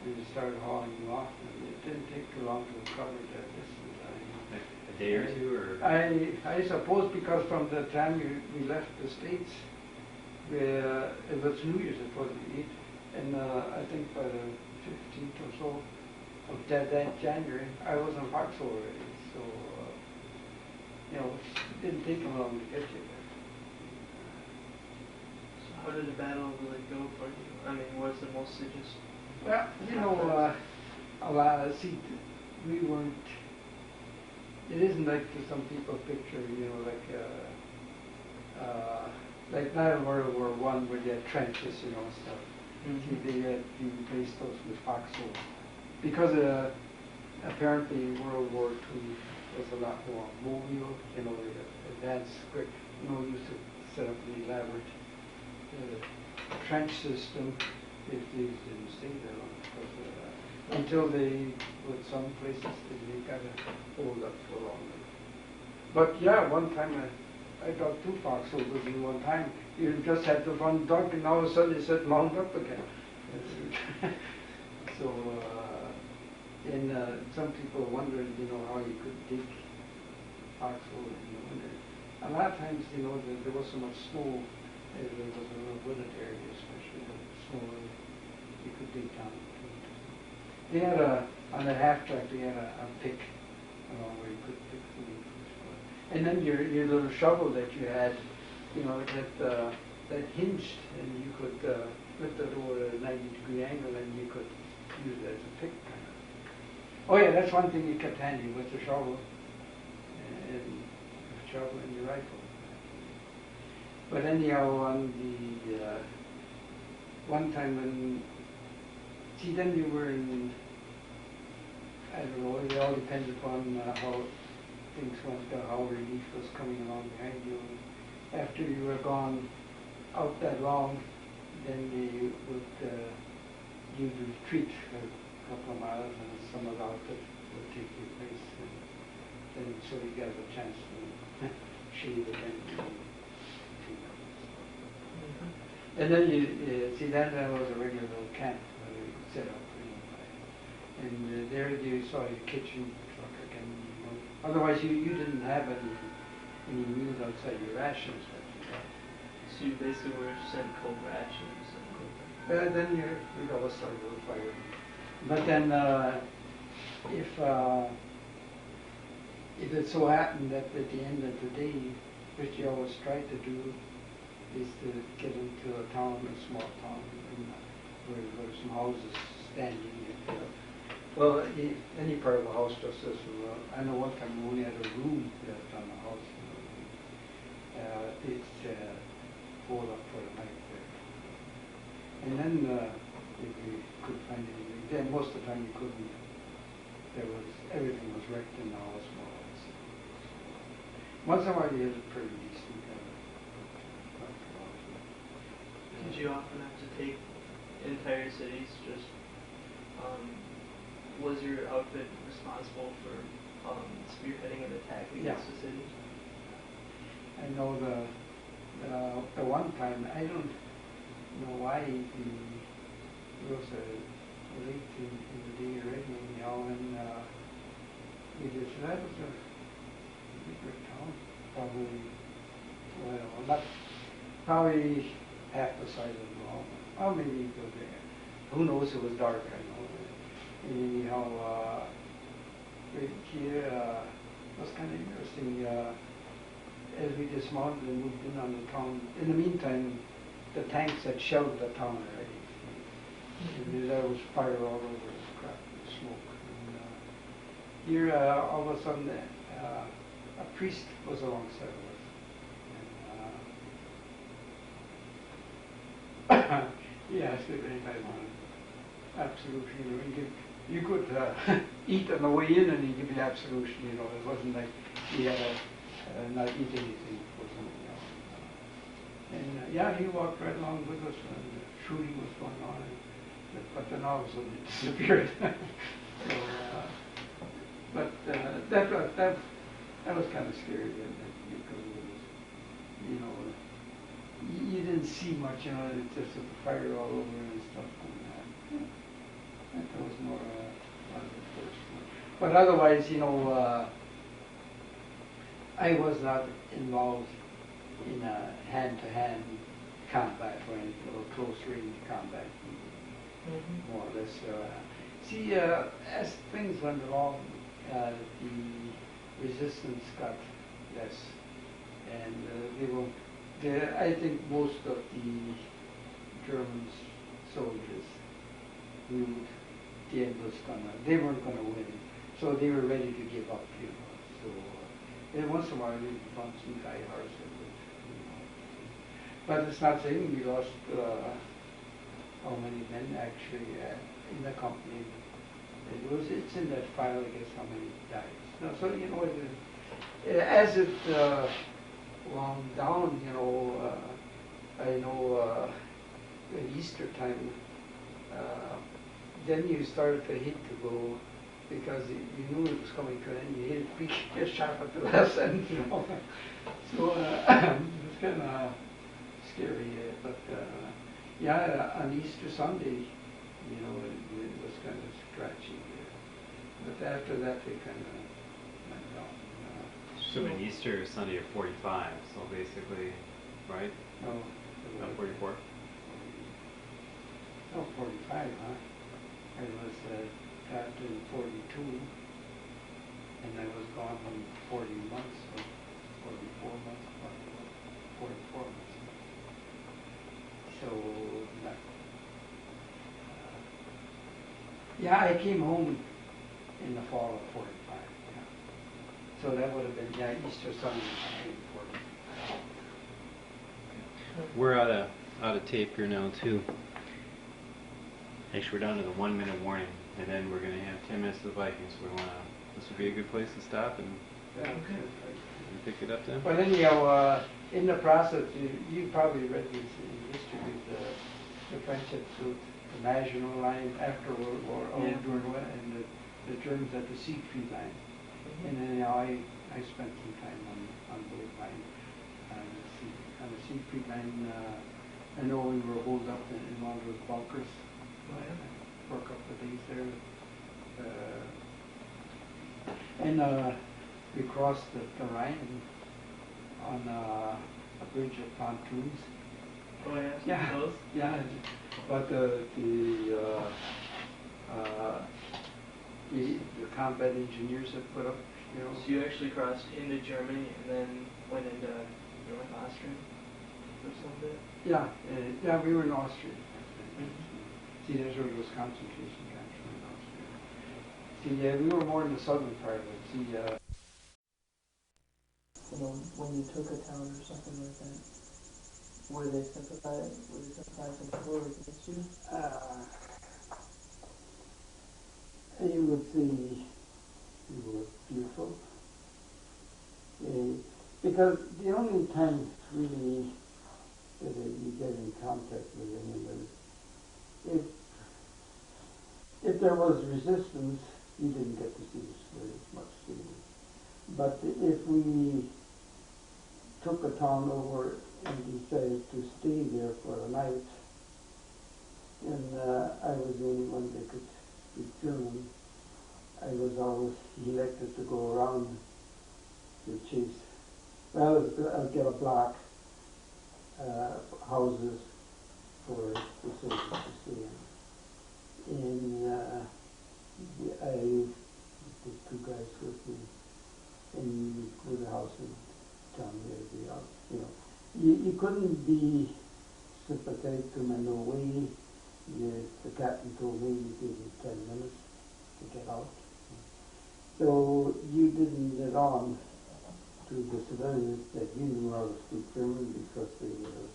and you started hauling you off. And it didn't take too long to cover that distance. A day or two, or? I suppose because from the time we left the States, it was New Year's, it was the 8th, and I think by the 15th or so of that January, I was in Foxhole already, so, it didn't take them long to get you there. So how did the battle really go for you? I mean, was it mostly just... Well, a lot, we weren't, it isn't like some people picture, like not in World War I where you had trenches, stuff. Mm-hmm. You replaced those with foxholes. Because apparently World War II was a lot more mobile, advanced quick. Used to set up an elaborate trench system if these didn't stay there long. Because, until with some places, they got to hold up for longer. But yeah, one time I got 2 foxholes in one time. You just had to run duck, and all of a sudden you said mount up again. So, and some people wondered, how you could dig foxholes, A lot of times, there was so much snow, there was a little wooded area, especially with snow, you could dig down. They had on the half track, they had a pick, where you could pick the leaves. And then your little shovel that you had, that hinged, and you could lift it over a 90-degree angle, and you could use it as a pick. Oh yeah, that's one thing you kept handy with the shovel, and the shovel and your rifle. But anyhow, on the one time when, then you were in, I don't know, it all depends upon how things went, how relief was coming along behind you. After you were gone out that long, then they would give you retreat for a couple of miles, and some of the outfit would take your place, and then so you got a chance to shave again. And then you see that was a regular little camp where you could set up, and there you saw your kitchen truck again. Otherwise, you didn't have any meals outside your rations. So you basically were sent cold rations. Then you'd always start with a fire. But then, if it so happened that at the end of the day, which you always try to do, is to get into a town, a small town, where there were some houses standing. Well, any part of the house just as well. I know one time we only had a room built on the house. It's hold up for the night there. And then if we could find anything, then most of the time you couldn't. Everything was wrecked in the house more or less. Once in a while you had a pretty decent Did you often have to take entire cities? Just was your outfit responsible for spearheading an attack against the city? I know the one time, I don't know why it was late in the day already, and we just, that was a bigger town, probably half the size of the hall. Or maybe it was there. Who knows, it was dark, I know. And anyhow, right here was kind of interesting. As we dismounted and moved in on the town, in the meantime, the tanks had shelled the town already. And there was fire all over, crap and smoke. And here, all of a sudden, a priest was alongside of us. And, he asked if anybody wanted absolution. You could eat on the way in, and he'd give you absolution. It wasn't like he had not eat anything for something else. And he walked right along with us, and the shooting was going on. But then all of a sudden it disappeared. So, but that was kind of scary, because it was, you didn't see much, it's just the fire all over and stuff. And that was more one of the first one. But otherwise, I was not involved in a hand-to-hand combat or anything, or close-range combat, more or less. As things went along, the resistance got less, and I think most of the German soldiers knew the end was they weren't gonna win, so they were ready to give up, So, and once in a while, we found some diehards that would, But it's not saying we lost how many men actually in the company. It's in that file, I guess, how many died. No, so as it wound down, I know at Easter time, then you started to hate to go because you knew it was coming to an end. You hit it pretty sharp at the last end, you know. So it was kind of scary, but yeah, on Easter Sunday, you know, it was kind of scratchy. But after that, they kind of went down. So an Easter Sunday of 45, so basically, right? No, Not 44? no, 45, huh? I was drafted in 42, and I was gone for 40 months, so 44 months, 44 months. So, that, yeah, I came home in the fall of 45, yeah. So that would have been, yeah, Easter Sunday in 45. We're out of tape here now too. Actually, we're down to the 1 minute warning, and then we're going to have 10 minutes of the Vikings. This would be a good place to stop and Yeah, Okay. pick it up then. But anyhow, in the process, you probably read this in history, the French had built the Maginot Line after World War, Yeah. during what, and the Germans had the Siegfried Line. Mhm. And then I spent some time on both lines. On the Siegfried Line, I know we were holed up in one of those bunkers Oh, yeah. for a couple of days there. And we crossed the Rhine on a bridge of pontoons. Oh, yeah. Yeah. Those? Yeah, but the combat engineers had put up, you know. So you actually crossed into Germany and then went into North Austria for some bit? Yeah, yeah, we were in Austria. See, there's where those concentration camps were in Austria. See, yeah, we were more in the southern part of it. See, You know, when you took a town or something like that, were they sympathizing for or against you? you would see we were fearful. Because the only time really that you get in contact with anyone is if there was resistance, you didn't get to see us very much. Did you? But if we took a town over and decided to stay there for a night, and I was the only one that could speak German, I was always elected to go around to chase. Well, I'll get a block houses for the soldiers to stay in. And I the two guys with me, and you go to the house and tell me everything else. You know, you couldn't be sympathetic to me, no way. The captain told me you gave me 10 minutes to get out. So you didn't let on to the civilians that you knew how to speak German because they would have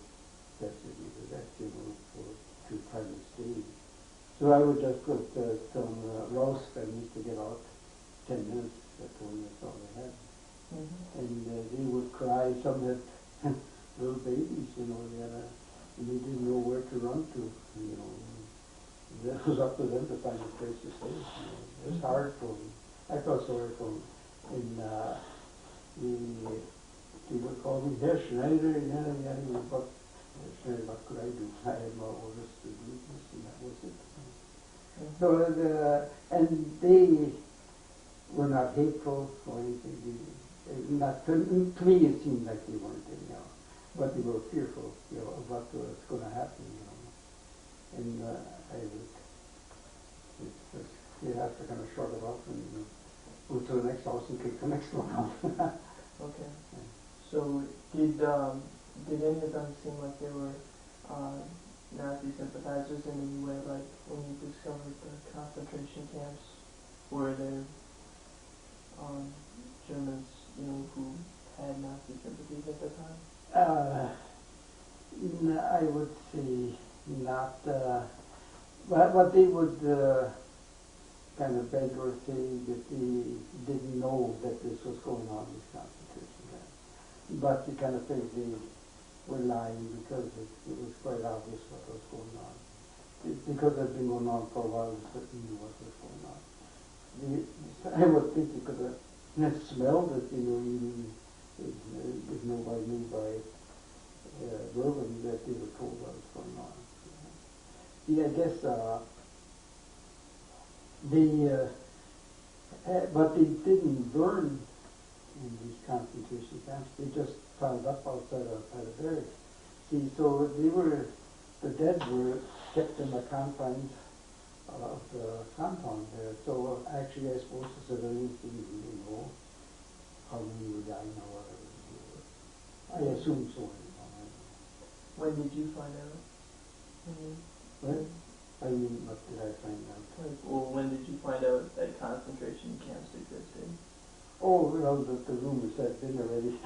tested you to that, you know, to try to stay. So I would just go to some roast I need to get out 10 minutes. I told them that's all they had. Mm-hmm. And they would cry. Some had little babies, you know, and they didn't know where to run to, you know. That was up to them to find a place to stay. You know. It was hard for them. I felt sorry for them. And they would call me, Herr Schneider, but Schneider, what could I do? I had my orders to do this, and that was it. Mm-hmm. So, and they were not hateful or anything. Not to me, it seemed like they weren't anyhow, but they were fearful, you know, of what was going to happen, you know. And you have to kind of shrug it off and go to the next house and kick the next one out. Okay. So did any of them seem like they were Nazi sympathizers in any way? Like when you discovered the concentration camps, were there Germans, you know, who had Nazi sympathies at the time? I would say not. But they would kind of beg or say that they didn't know that this was going on in this concentration camp. But they kind of figured they were lying because it was quite obvious what was going on. Because it had been going on for a while, but we knew what was going on. I would think you could have smelled it, you know, even if nobody knew by verbally that they were told what was going on. See, I guess but they didn't burn in these concentration camps. They just piled up outside a barracks. See, so the dead were kept in the confines of the compound there. So actually, I suppose the civilians didn't really know how many were dying or whatever. I assume so. When did you find out? What? I mean, what did I find out? Well, when did you find out that concentration camps existed? Oh, well, the rumors had been already.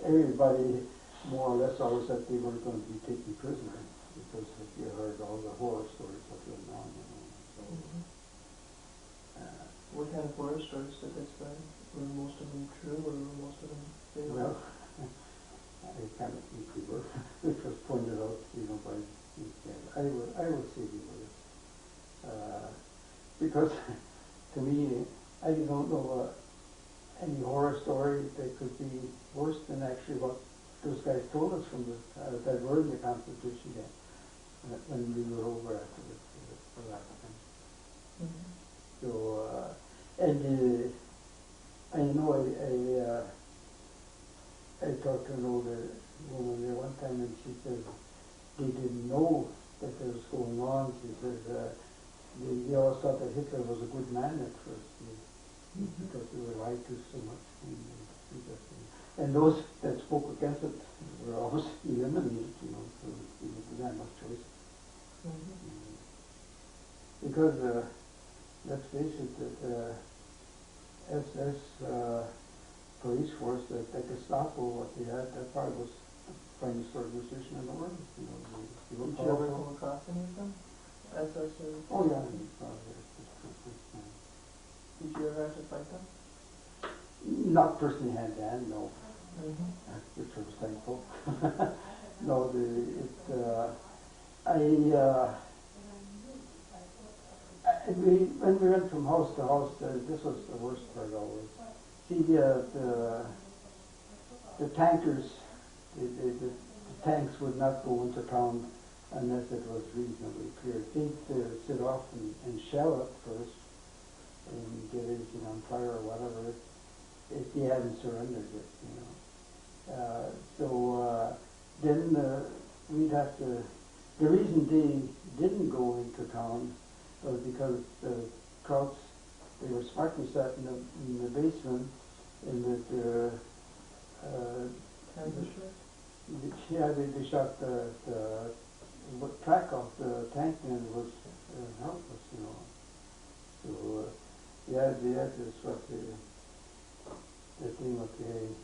Everybody more or less always said they weren't going to be taken prisoner because you heard all the horror stories that went on. You know, so, what kind of horror stories did they spread? Were most of them true or were most of them fake? well, I kind of think we were, which was pointed out, you know, by these guys. I would say we were. Because to me, I don't know any horror story that could be worse than actually what those guys told us from that were in the Constitution camp when we were over after the last time. So, and I know I talked to an older woman there one time, and she said they didn't know that this was going on. She said they all thought that Hitler was a good man at first, because they were lied to so much. And those that spoke against it were always eliminated, you know, so they didn't have much choice. Because let's face it, that SS police force, that Gestapo, what they had, that probably was the finest organization in the world. You know, they were Did you ever powerful. come across any of them? SS or? Oh yeah. Did you ever have to fight them? Not personally hand to hand, no. Which I was thankful. No, when we went from house to house, this was the worst part always. See, the tankers, the tanks would not go into town unless it was reasonably clear. They'd sit off and shell it first and get everything on fire or whatever if they hadn't surrendered it, you know. Then we'd have to. The reason they didn't go into town was because the Krauts, they were smartly sat in the basement, and that they shot the track off the tank, and it was helpless, you know. So they had to sweat the thing with it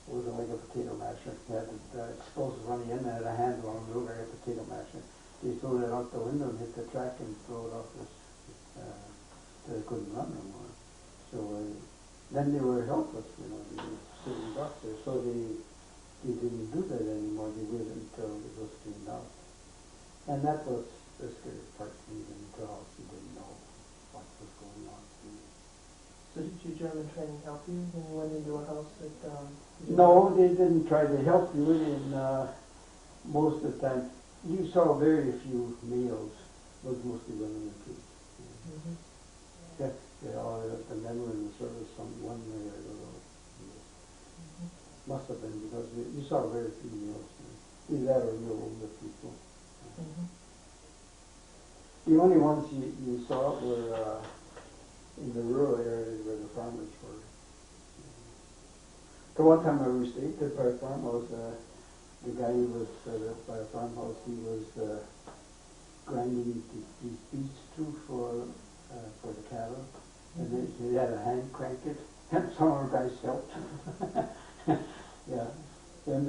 wasn't like a potato masher. They had the explosive running in, they had a handle on the like a potato masher. They threw it out the window and hit the track and throw it off they couldn't run no more. So then they were helpless, you know, they were sitting up there. So they didn't do that anymore. They waited until it was cleaned out. And that was the scary part to me, until you didn't know what was going on. So did your German training help you when you went into a house that... No, they didn't try to help you, and most of the time, you saw very few males. It was mostly women and kids. Yeah, they all had the men were in the service from one way or the other. Must have been, because you saw very few males. Either that or real older people. The only ones you saw were in the rural areas where the farmers were. The one time I was stayed by a farmhouse, the guy who was by a farmhouse, he was grinding these beets through for the cattle, and they had a hand crank it, and some of our guys helped. Yeah, and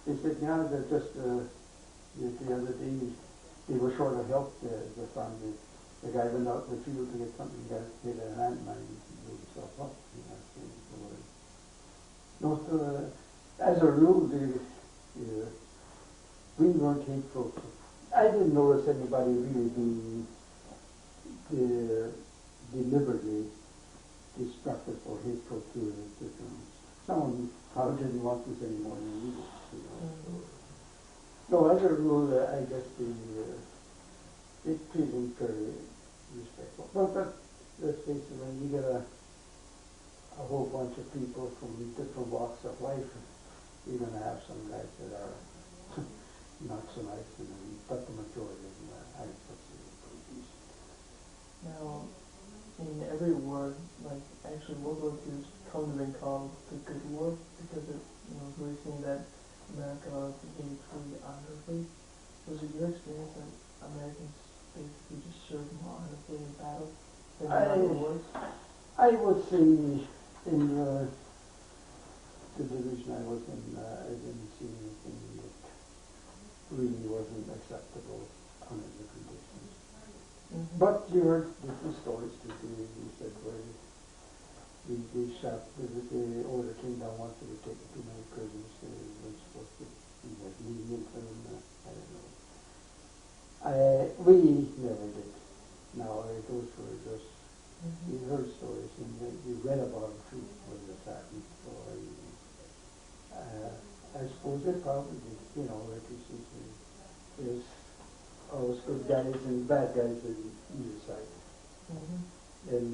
they said, yeah, they're just the other day they were short of help. The farm, the guy went out in the field to get something, he got hit a landmine and blew himself up. No, as a rule, we weren't hateful. I didn't notice anybody really being deliberately destructive or hateful to the Germans. Someone probably didn't want this anymore than we did, you know. No, as a rule, I guess they treat him fairly respectful. But let's face it, when you get a whole bunch of people from different walks of life, you're going to have some guys that are not so nice, but the majority of them I consider pretty decent. Now, in every war, like actually World War II has come to be called the Good War because it, really seeing that America behaved really honorably. Was it your experience that Americans basically just served more honorably in battle than in other wars? I would say in the division I was in, I didn't see anything that really wasn't acceptable under the conditions. Mm-hmm. But you heard different stories too. You said where they shot, the order came down once they were taking too many prisoners. They weren't supposed to be like lenient for them. I don't know. We never did. Now, those were just, you heard stories and you read about them too when this happened. So I suppose they probably did, like you see, there's always good guys and bad guys on either side. Mm-hmm. And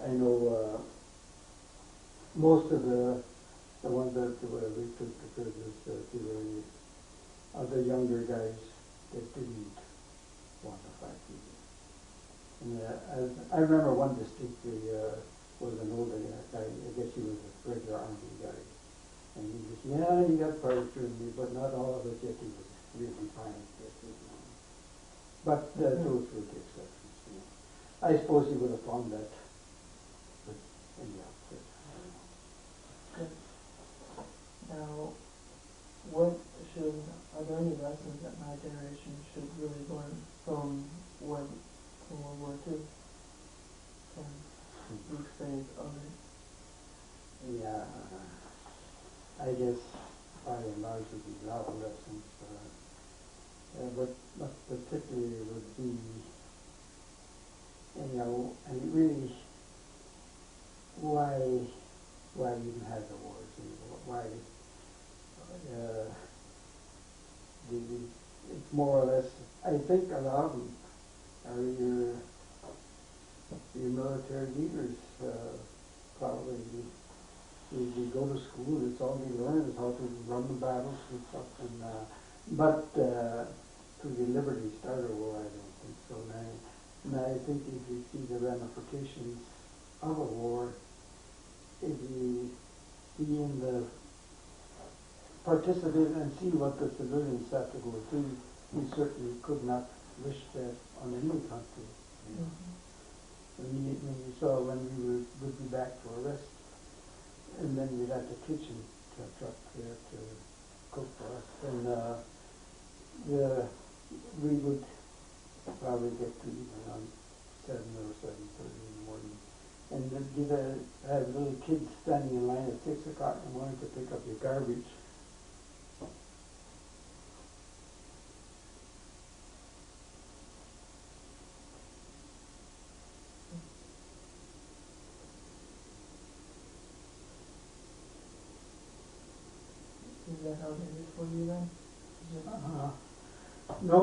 I know most of the ones that we took the prisoners, they were the younger guys that didn't want to fight either. And I remember one distinctly was an older guy, I guess he was a regular army guy. And he just, he got fired through me, but not all of it yet. He was really defiant. But those were the exceptions. I suppose he would have found that in the outfit. Good. Now, are there any lessons that my generation should really learn from World War II? From the experience of it? Yeah, I guess by and large it would be a lot of lessons, but particularly would be, and really why we even had the wars, why it's more or less, I think a lot of them are your military leaders, probably. We go to school, it's all we learn is how to run the battles and stuff, but to the Liberty Starter War, I don't think so. And I think if you see the ramifications of a war, if you be in the participate and see what the civilians have to go through, we certainly could not wish that on any country. When you saw when we would be back for a rest, and then we had the kitchen truck there to cook for us, and we would probably get to eat around 7 or 7:30 in the morning, and then you'd have little kids standing in line at 6 o'clock in the morning to pick up your garbage. Is that how it ended for you then? No,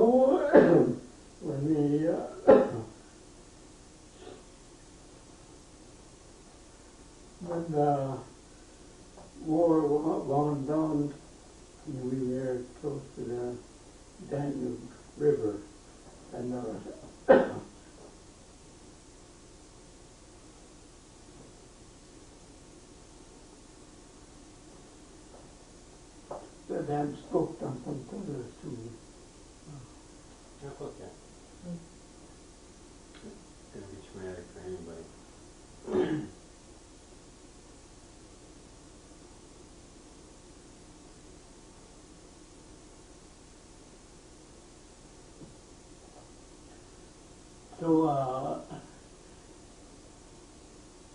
when the war wound down, we were close to the Danube River, and the dam spoke something to me. That's okay. It's going to be traumatic for anybody. So,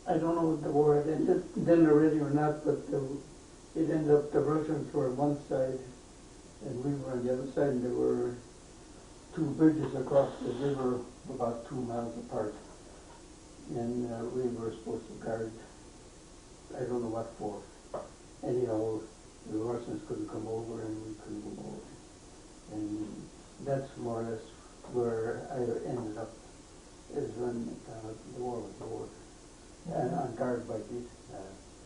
I don't know if the war had ended then already or not, but it ended up the Russians were on one side and we were on the other side, and there were two bridges across the river about 2 miles apart. and we were supposed to guard, I don't know what for. Anyhow, the Russians couldn't come over and we couldn't go over. And that's more or less where I ended up, is when the war was over. And on guard by these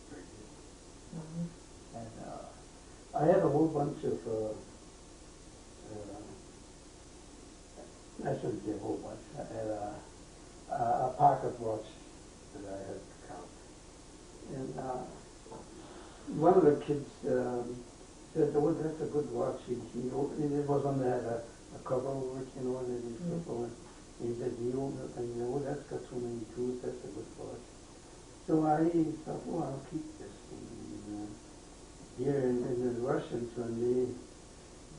bridges. And I had a whole bunch of, I shouldn't say a whole bunch, I had a pocket watch that I had to count. And one of the kids said, oh, that's a good watch. It was one that had a cover over it, you know, and then he flip over. And he said, he opened it, and oh, that's got so many tools, that's a good watch. So I thought, oh, I'll keep this. And, here in the Russians, when they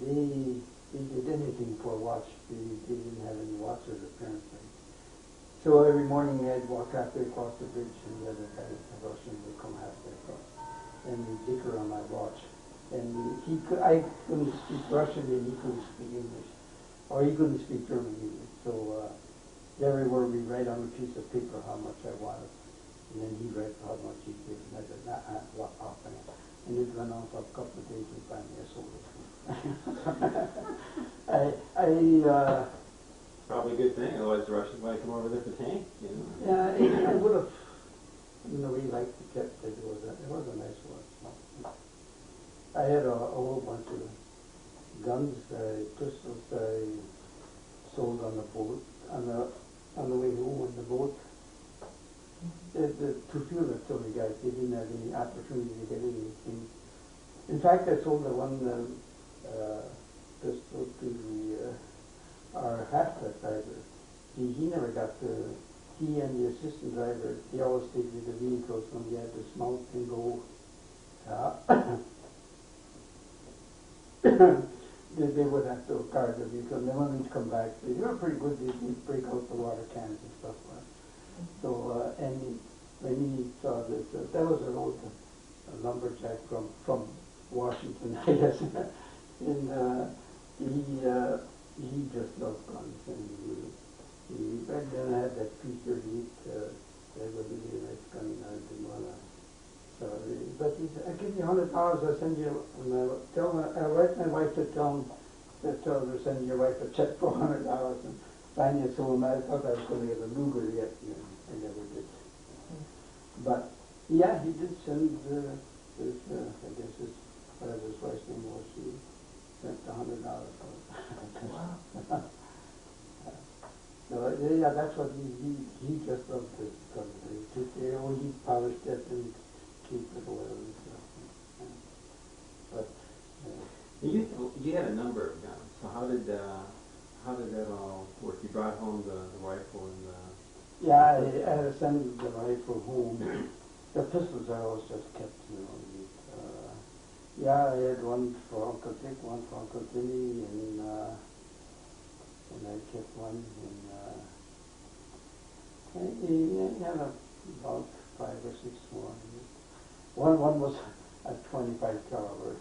did anything for a watch, they didn't have any watches apparently. So every morning I'd walk halfway across the bridge, and the other guys, the Russians, would come halfway across, and they'd dicker on my watch. And I couldn't speak Russian, and he couldn't speak English, or he couldn't speak German either. So everywhere we write on a piece of paper how much I wanted, and then he writes how much he gave, and I said, off. And it went on for a couple of days, and finally I sold it. Probably a good thing, otherwise the Russians might come over there for tanks, you know. Yeah, I would have, really liked to keep it. It was a nice one. I had a whole bunch of guns, pistols I sold on the boat, on the way home on the boat. To feel that so many guys, they didn't have any opportunity to get anything. In fact, I sold the one pistol to our half-track driver. He never got he and the assistant driver, they always stayed with the vehicles when we had to dismount and go. They would have to guard the vehicle, and then when we'd come back, they were pretty good. They'd break out the water cans and stuff like that. So, and when he saw this, that was an old lumberjack from Washington, I guess. And he just loved guns. And back then I had that P-38, that was really a nice gun, and I didn't want to sell it. But he said, I'll give you $100, I'll send you, and I'll write my wife to tell her to send your wife a check for $100. And finally I told him I thought I was going to get a Luger yet, you know. I never did. But, yeah, he did send I guess whatever his wife's name was, she sent $100 for it. Wow. So, yeah, that's what he just loved this gun. He polished it and keep it oil and stuff. But, You had a number of guns, so how did that all work? You brought home the rifle and the... Yeah, I had to send the rifle home. The pistols I always just kept, you know. Yeah, I had one for Uncle Dick, one for Uncle Timmy, and I kept one, and I had about 5 or 6 more. One was a 25 caliber,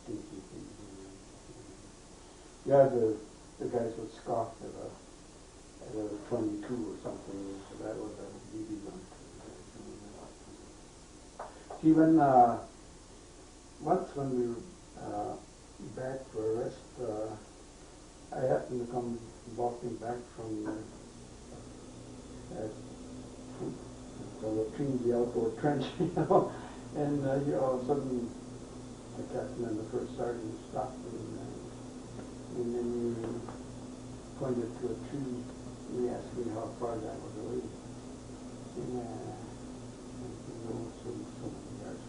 dinky thing. Yeah, the guys would scoff at a 22 or something, so that was a BB gun. See, once when we were back for a rest, I happened to come walking back from the Trinity outdoor trench, you know, and all of a sudden the captain and the first sergeant stopped me, and then he pointed to a tree. He asked me how far that was away. And so many yards.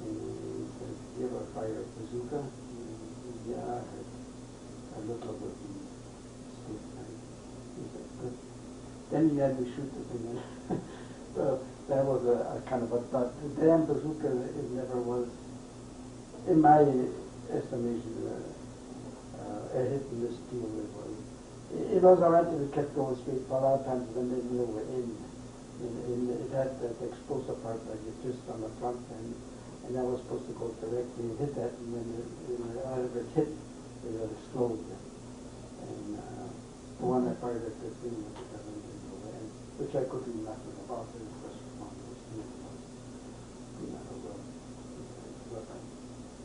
And he said, "You ever fire a bazooka?" And yeah, I looked up at the stick. He said, "Good." Then he had me shoot the thing. So that was a kind of a thought. The damn bazooka, it never was, in my estimation, a hit and miss deal. It was all right if it kept going straight, but a lot of times when they knew we're in, it had that explosive part like it just on the front end, and that was supposed to go directly and hit that, and then out of it hit, it would explode. And the one I fired at 15 was the 7 didn't go in. which I could do nothing about. It was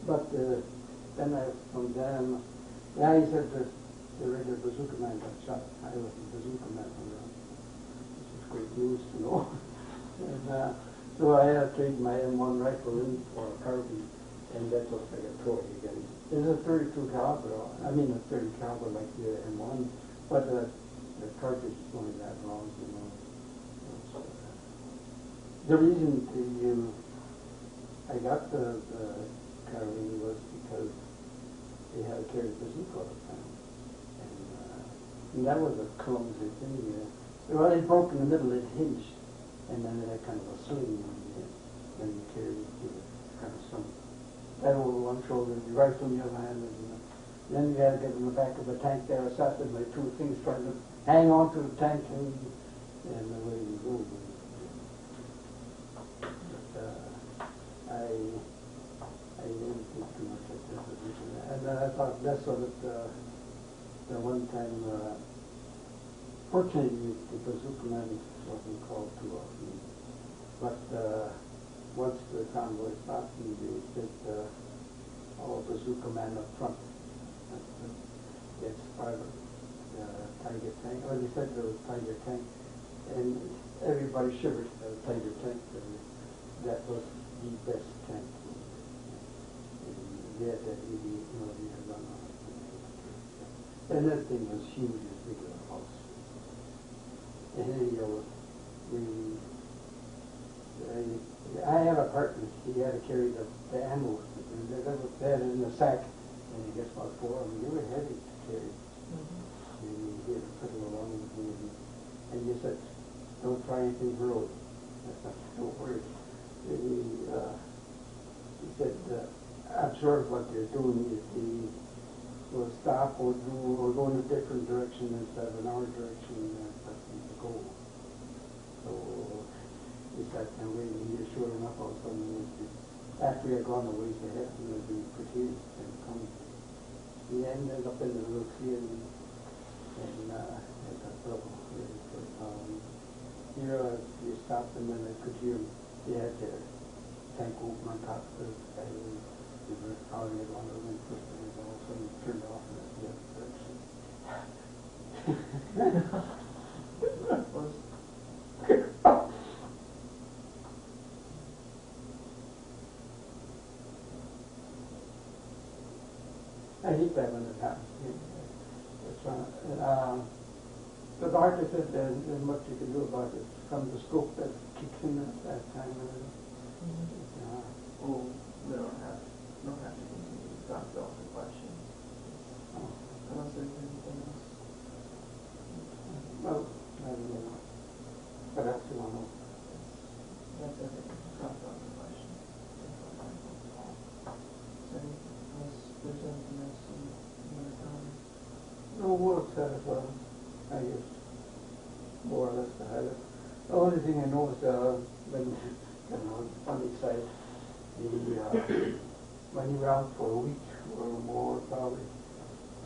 but then I, from them, yeah, he said that the regular bazooka man got shot. I was the bazooka man from them. This is great news to know. And so I had to trade my M1 rifle in for a carbine, and that was like a toy again. It's a 32 caliber, I mean a 30 caliber like the M1, but the cartridge is only that long, you know. The reason I got the carbine was because they had to carry bazooka all the time. And that was a clumsy thing. Well, it broke in the middle, it hinged, and then it had kind of a sling when you carried it, kind of some. That over one shoulder, the rifle in the other hand, and then you had to get in the back of the tank there. I sat with my two things trying to hang on to the tank, and away we go. I didn't think too much of that. And I thought less of it the one time. Fortunately, the bazooka man wasn't called too often. But once the convoy stopped, and they said, all bazooka man up front. It's private Tiger tank. Well, they said there was Tiger tank. And everybody shivered at the Tiger tank. That was the best tank. And they had that 88 millimeter gun on it. And that thing was huge, as big as a house. And anyhow, I had a partner. He had to carry the ammo. And they had it in a sack. And I guess about 4 of them. They were heavy to carry. And he had to put it along with me. And he said, don't try anything heroic. I said, don't worry. He said, observe what they're doing. If they will stop or go in a different direction instead of in our direction, that's the goal. So we sat there waiting. He sure enough, all of a sudden, after we had gone a ways ahead, the British had come. He ended up in the little field and had that trouble. Here you stopped, and then I could hear they had their tank open on top of the guy. They were firing it on the wind first, and all of a sudden it turned off in the other direction. I hate that when it happens. The doctor said there's much you can do about it. From the scope that kicks in at that time. Oh, we don't have to continue to talk about the questions. Unless there's anything else. Well, I don't know. Perhaps you want to. That's it. Talk about the questions. So, unless there's anything else you want to comment? No, we'll set it well. I guess more or less to have it. The only thing I know is when, on the funny side, when you were out for a week or more probably,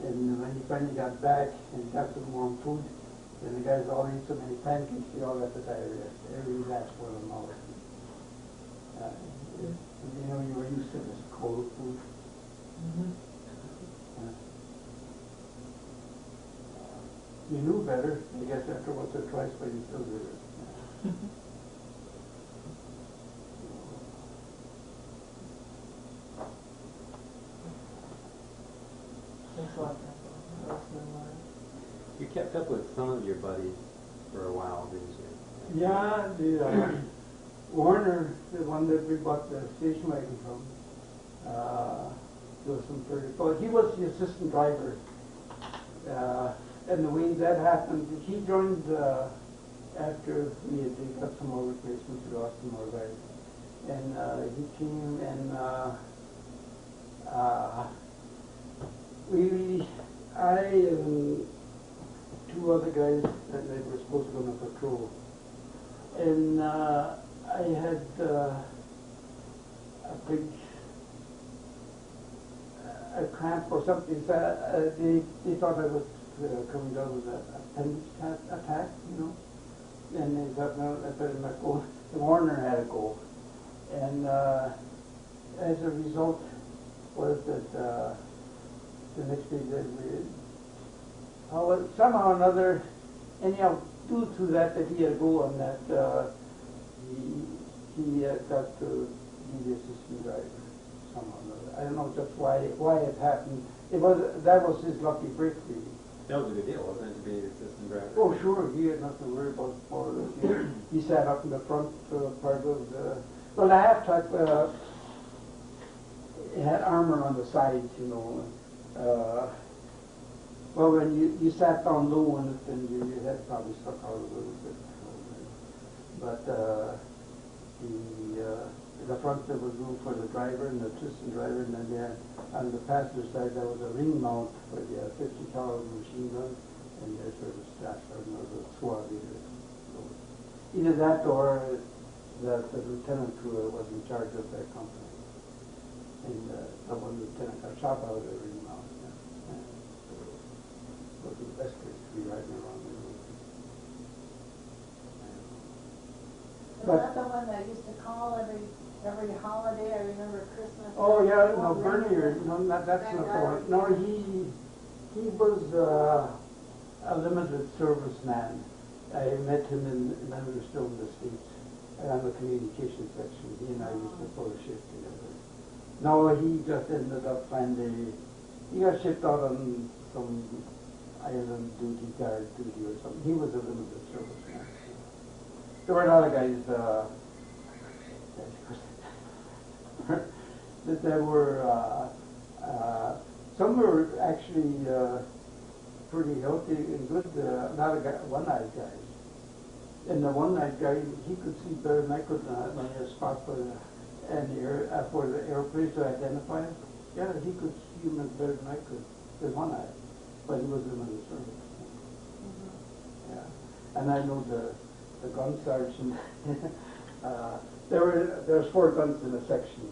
and when you finally got back and got some warm food, then the guys all ate so many pancakes, they all got the diarrhea. Every last one of them all. You know, you were used to this cold food. You knew better, I guess, after once or twice, but you still did it. Thanks a lot, Grandpa. That was good. You kept up with some of your buddies for a while, didn't you? Yeah, the Warner, the one that we bought the station wagon from, was some pretty. Well, he was the assistant driver. And the way that happened, he joined after we had got some more replacements, we lost some more guys. And he came and I and 2 other guys that they were supposed to go on patrol. And I had a big a cramp or something. So, they thought I was coming down with an appendix attack, you know. and they got better not go. The Warner had to go, and as a result, was that the next day that somehow or another, anyhow, due to that he had to go on that, he got to be the assistant driver somehow or another. I don't know just why it happened. That was his lucky break, really. That was a good deal, wasn't it, to be the assistant driver? Oh, sure, he had nothing to worry about more or less. He sat up in the front part of the... Well, the half-track it had armor on the sides, you know. Well, when you sat down low on it, then your head probably stuck out a little bit. But the front there was room for the driver and the assistant driver, and then there on the passenger side there was a ring mount for the 50 caliber machine gun, and there's sort of strapped on the SWAT either. So either that or that the lieutenant who was in charge of that company, and the one lieutenant got shot out of the ring mount. So it was the best place to be riding around the road. Was that the one that used to call every holiday? I remember Christmas. Oh yeah, no, Bernier. No, that's not the one. No, he was a limited serviceman. I met him when we were still in the States, on the communications section. He and I used to pull a shift together. No, he just ended up finding. He got shipped out on some island duty, guard duty or something. He was a limited serviceman. There were a lot of guys that there were, some were actually pretty healthy and good, a lot of one-eyed guys. And the one-eyed guy, he could see better than I could when he was spot for the airplanes to identify him. Yeah, he could see him better than I could with one eye, but he was in the service. Yeah, and I know the gun sergeant. There's 4 guns in a section,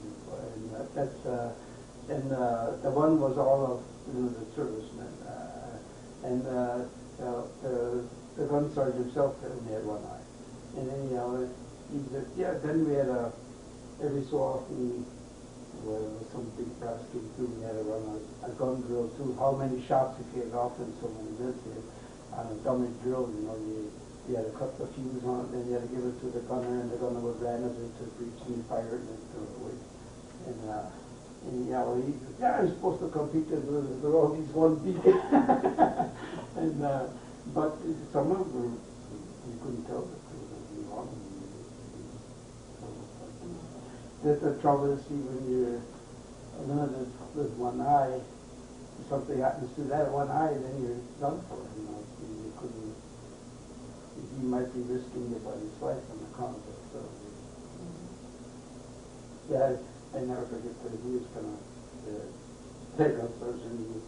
and the one was all of the servicemen, and the gun sergeant himself only had one eye. And anyhow, he said, yeah. Then we had every so often, well, some big brass came through. We had to run a gun drill too. How many shots you get off in so many minutes? On a dummy drill, you know, you had to cut the fuse on it, then you had to give it to the gunner, and the gunner would ram it into the breech and you fire it and throw it away. And I'm supposed to compete with all these one beat. And but some of them you couldn't tell that there was anything wrong. That's the trouble is, see, when you're limited with one eye, if something happens to that one eye, then you're done for. You know, you couldn't. He might be risking anybody's life on account of it. So, yeah, I never forget that he was going to take us and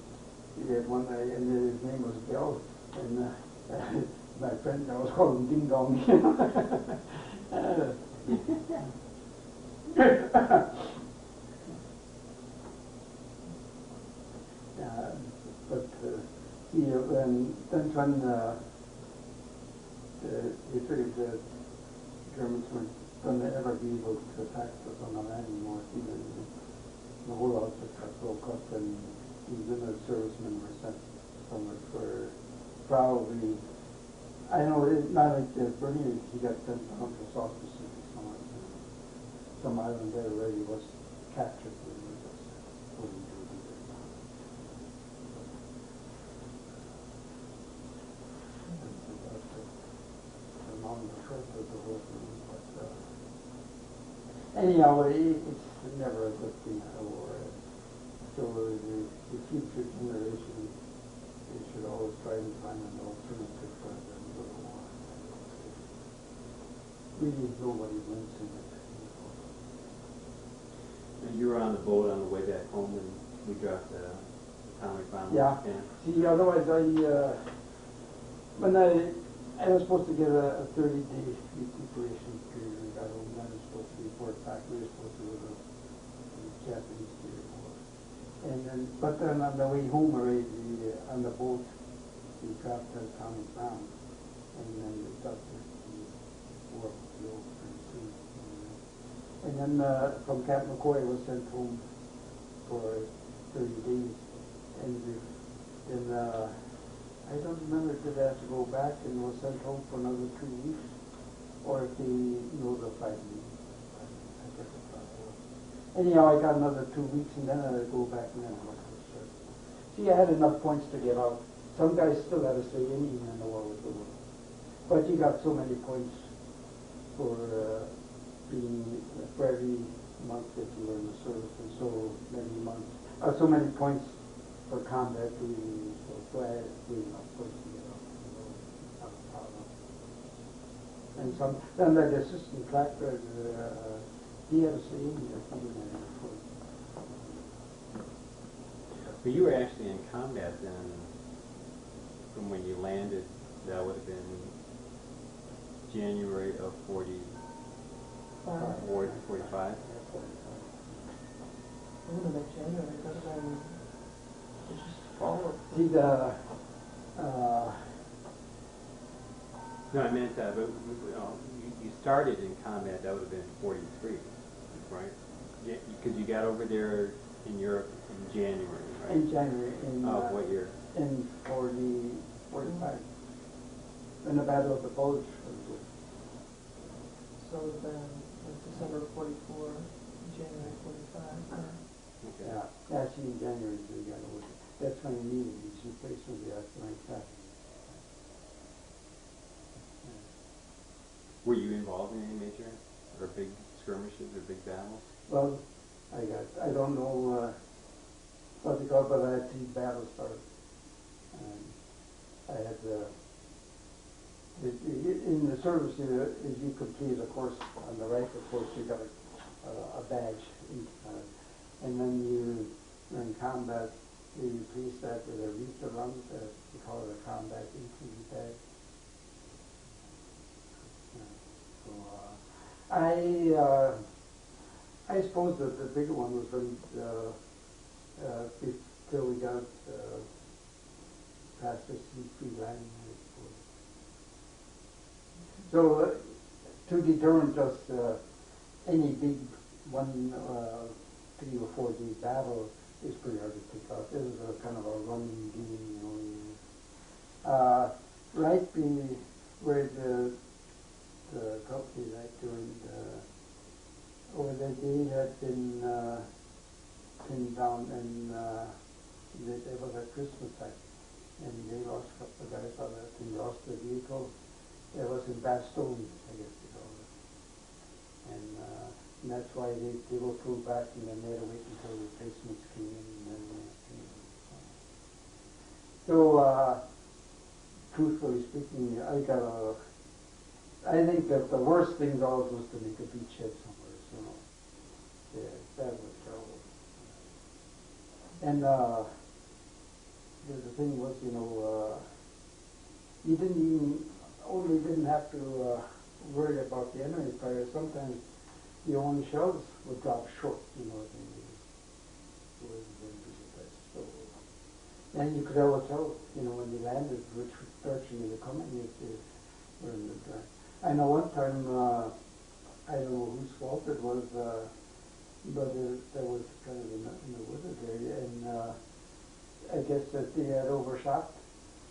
he had one eye, and his name was Bill, and my friend, I was calling him Ding Dong. But then when they figured the Germans weren't going to ever be able to attack us on the land anymore, even the whole outfit got broke up, and even the servicemen were sent somewhere for probably, I know, not like the Bernier, he got sent down to South Pacific somewhere. Some island there where he was captured and he was put into duty there. Anyhow, it's never a good thing at war. So the future generation, they should always try and find an alternative for them to the war. Really, nobody wins in it. And you were on the boat on the way back home when we dropped the atomic bomb. Yeah. See, otherwise when I was supposed to get a 30-day recuperation period. I got home, I was supposed to report back. We were supposed to go to the Japanese period war. But then on the way home already, on the boat, we dropped the atomic bomb. And then the doctor go pretty soon. And then from Camp McCoy I was sent home for 30 days. And then I don't remember if I had to go back and was sent home for another 2 weeks, or if they notified me. I guess it was. Anyhow, I got another 2 weeks, and then I had to go back, and then I was start. See, I had enough points to get out. Some guys still had to stay in even in the war with the war. But you got so many points for being for every month that you were in the service, and so many months, so many points for combat duty. So I had really enough points to get out. Not a problem. And then the assistant tractor, he had to stay in there something like that. But you were actually in combat then, from when you landed. That would have been January of 45. It wouldn't have been January, it could have been just fall. See No, I meant that, but you started in combat. That would have been 43, right? Yeah, because you got over there in Europe in January, right? in January in What year? in 45. In the Battle of the Bulge. So it would have been like December 44, January 45. Okay. Yeah, actually in January, so you got over. That's when you needed these replacements after my attack. Were you involved in any major or big skirmishes or big battles? Well, I don't know what they call it, but I had 3 battles started. And I had in the service, as you complete a course on the rifle course, you got a badge, and then you're in combat. You replace that with a wreath around it. We call it a combat infantry badge. So I suppose that the bigger one was when till we got past the sea-free landing. So to determine just any big 1, 3 or 4 day battle is pretty hard to pick out. This is a kind of a running game, right where the company that joined over the day had been pinned down, and there was a Christmas time, and they lost a couple of guys on that, and they lost their vehicle. It was in Bastogne, I guess they called it. And that's why they were pulled back, and then they had to wait until replacements came in, and then they came in. So, truthfully speaking, I think that the worst thing always was to make a beachhead somewhere, so yeah, that was terrible. And the thing was, you didn't have to worry about the enemy fire. Sometimes your own shells would drop short, and it was so. And you could always tell, when you landed, which direction you were coming if you were in the dry. I know one time, I don't know whose fault it was, but there was kind of in the wooded area, and I guess that they had overshot.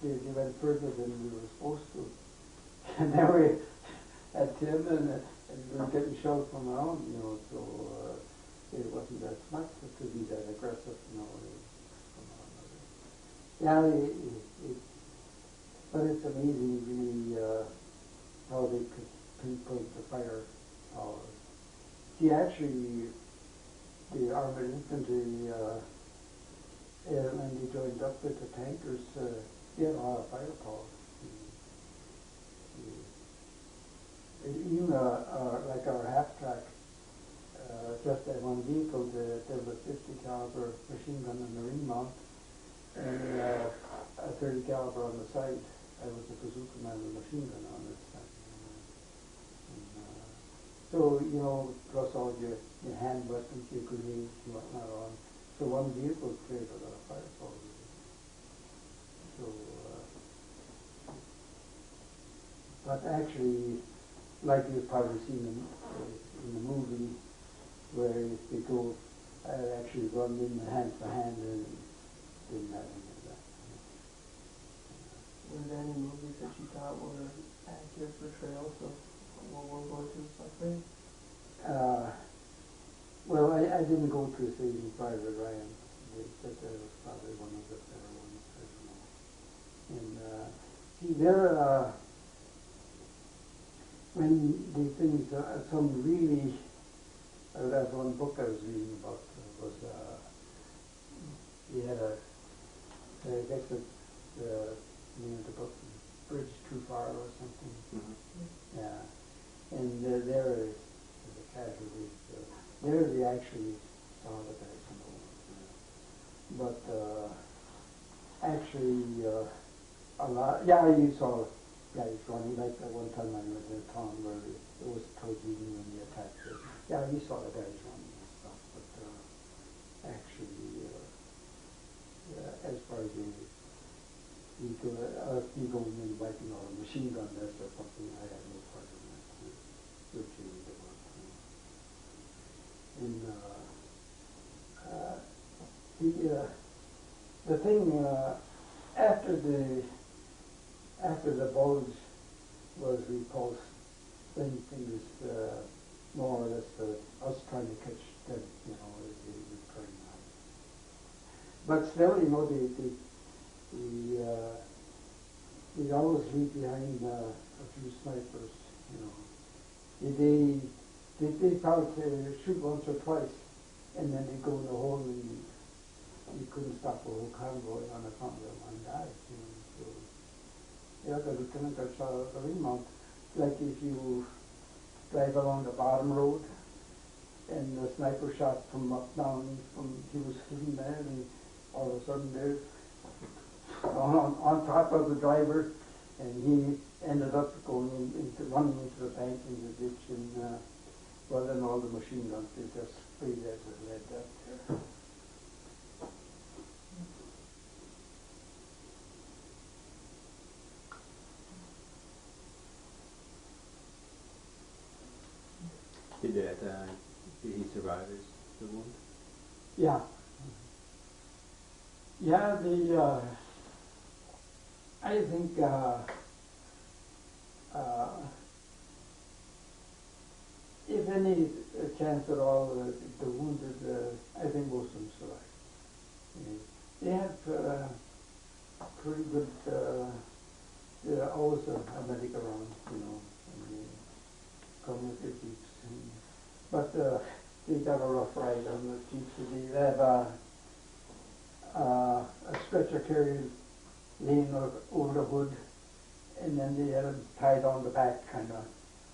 They went further than we were supposed to. And then we had Tim, and we were getting shelled from around, so it wasn't that smart to be that aggressive, Yeah, but it's amazing, really, how they could pinpoint the fire power. See, actually, the armored infantry, when they joined up with the tankers, they had a lot of firepower. Even like our half-track, just that one vehicle, there was a 50 caliber machine gun on the ring mount, and a 30 caliber on the side. I was a bazooka man with a machine gun on it. So, plus all your hand weapons, your grenades, and whatnot on. So one vehicle created a lot of firepower. So, but actually, like you've probably seen in the movie, where if they go actually run in the hand for hand and didn't have any of that. Were there any movies that you thought were accurate portrayals of World War II suffering? Well, I didn't go to Saving Private Ryan. They said that was probably one of the better ones. I don't know. And see, there, when the things, some really, that one book I was reading about was, he had I guess the name of the book, Bridge Too Far or something. Mm-hmm. Yeah. And there is the casualties. There they actually saw the guys from over. But actually, a lot, yeah, you saw guys running, like that one time I was in a town where it was towards evening when the attack was. Yeah, you saw the guys running and stuff, but actually, as far as you going in wiping out a machine gun nest or something, I had no part in that. Which is the one. And the thing after the bulge was repulsed, then things more or less us trying to catch them, the train out. But still, we always leave behind a few snipers, They probably shoot once or twice, and then they go in the hole, and you couldn't stop a whole convoy on account of one guy. So, yeah, the lieutenant got shot at the remount. Like if you drive along the bottom road, and the sniper shot from up down, he was sitting there, and all of a sudden there's on top of the driver, and he ended up running into the bank in the ditch, and well, then all the machine guns, they just sprayed as it led up there. Did he survive the wound? Yeah. Yeah, I think, if any chance at all, the wounded, I think most of them survived. They have pretty good, always a medic around, come with their jeeps. But they got a rough ride on the jeeps. They have a stretcher carrier laying over the hood, and then they had him tied on the back, kind of.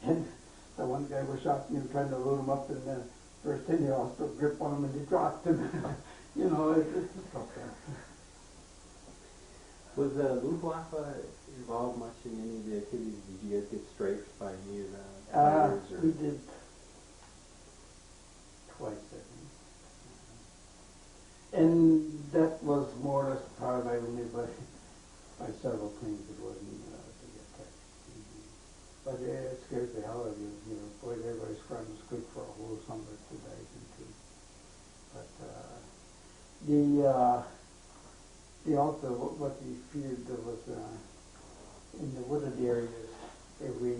And the one guy was shot, and he was trying to load him up, and then first thing they lost a grip on him, and they dropped him. It's tough there. Was Luftwaffe involved much in any of the activities? Did you guys get strafed by any of the fighters? We did twice, I think. And that was more or less powered by only by several planes. It wasn't to get attacked. But it scares the hell out of you. Boy, everybody scrambles quick for a whole summer to dive into. But the also what we feared was in the wooded areas, if we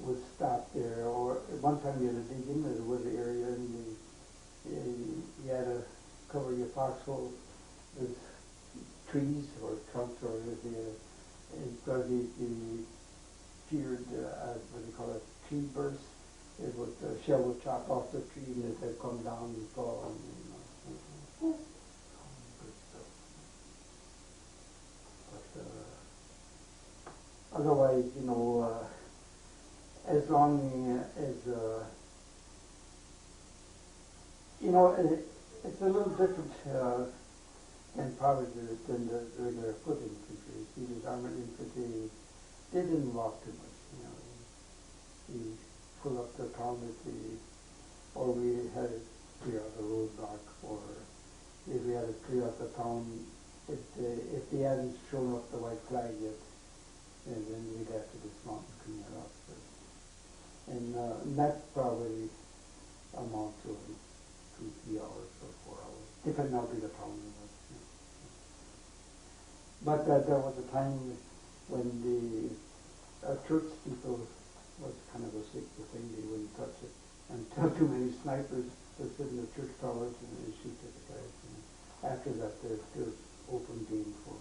would stop there, or one time you had to dig into the wooded area, and you had to cover your foxhole with trees or trunks, or because the feared, what do you call it, tree burst. It would, shell would chop off the tree, and it would come down and fall. Good stuff. But otherwise, as long as it's a little different than probably than the regular foot infantry. See, these armored infantry, they didn't walk too much. We pull up the town or we had to clear out the roadblock, or if we had to clear out the town, if they hadn't shown up the white flag yet, and then we'd have to dismount and clean it up. But And that probably amounts to 2-3 hours or 4 hours, depending on how big the town was. Yeah. But there was a time when the church people was kind of a sacred thing. They wouldn't touch it until too many snipers would sit in the church towers and they shoot at the guys. And after that, there's open game for.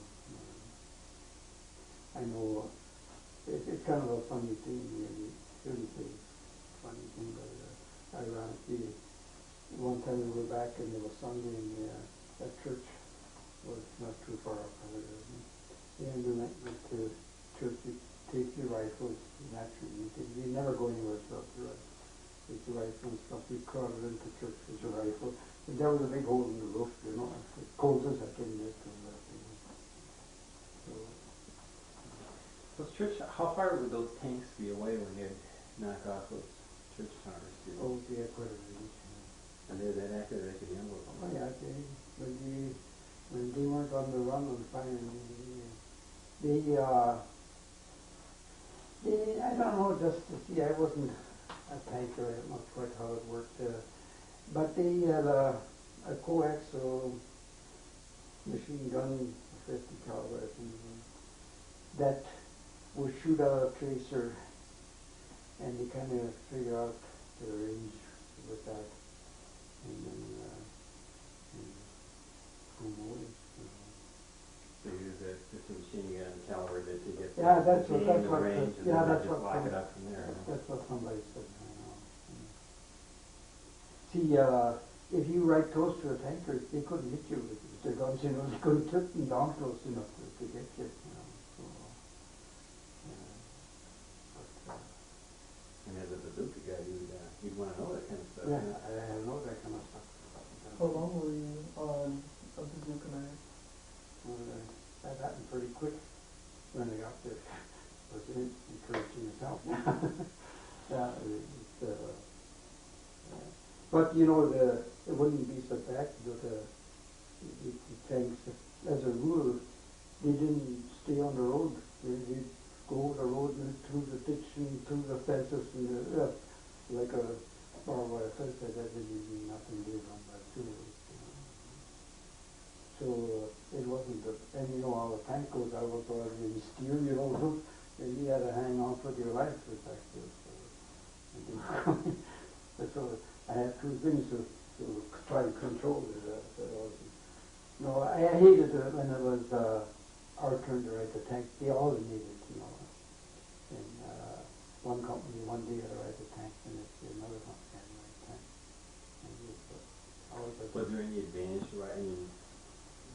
I know it's kind of a funny thing. Really, shouldn't say funny thing, but ironically, one time we were back and there was Sunday and that church was not too far up. And we went to church to take your rifles. Naturally, you never go anywhere without your rifle. Take your rifle and stuff. We crowded into church with your rifle. And there was a big hole in the roof, you know, as cold as I can get from that thing. So, Those church, how far would those tanks be away when they'd knock off those church towers? oh, yeah, quite a ways. And they're that accurate they could handle them. Oh, yeah, when they weren't on the run on fire, I don't know, just to see, I wasn't a tanker, I'm not quite how it worked, but they had a coaxial machine gun, 50 caliber, I think, that would shoot out a tracer, and they kind of figure out the range with that, and then boom away. So you use just a machine gun caliber that you get Yeah, the that's what, beam that's and the what, range, and yeah, then that's just what, lock it up from there. that's what somebody said, I know. See, if you right close to a tanker, they couldn't hit you with their guns, you know, they couldn't took them down close enough to get you, you know, so, And as a bazooka guy, you'd want to know that kind of stuff. yeah, I know that kind of stuff. How long were you on a bazooka knife? That happened pretty quick when I got there. Was encouraging yourself. Yeah, but you know, it wouldn't be so bad. The tanks, as a rule, they didn't stay on the road. They'd go the road and through the ditch and through the fences and like a barbed wire fence. That didn't mean nothing. They run by two. So it wasn't, and you know, how the tank goes out of the steer, you know, and you had to hang on for your life with that stuff. So I had two things to try to control it. No, I hated it when it was our turn to ride the tank. They all needed, you know. And one company one day had to ride the tank, and another company had to ride the tank. Was there any advantage to riding?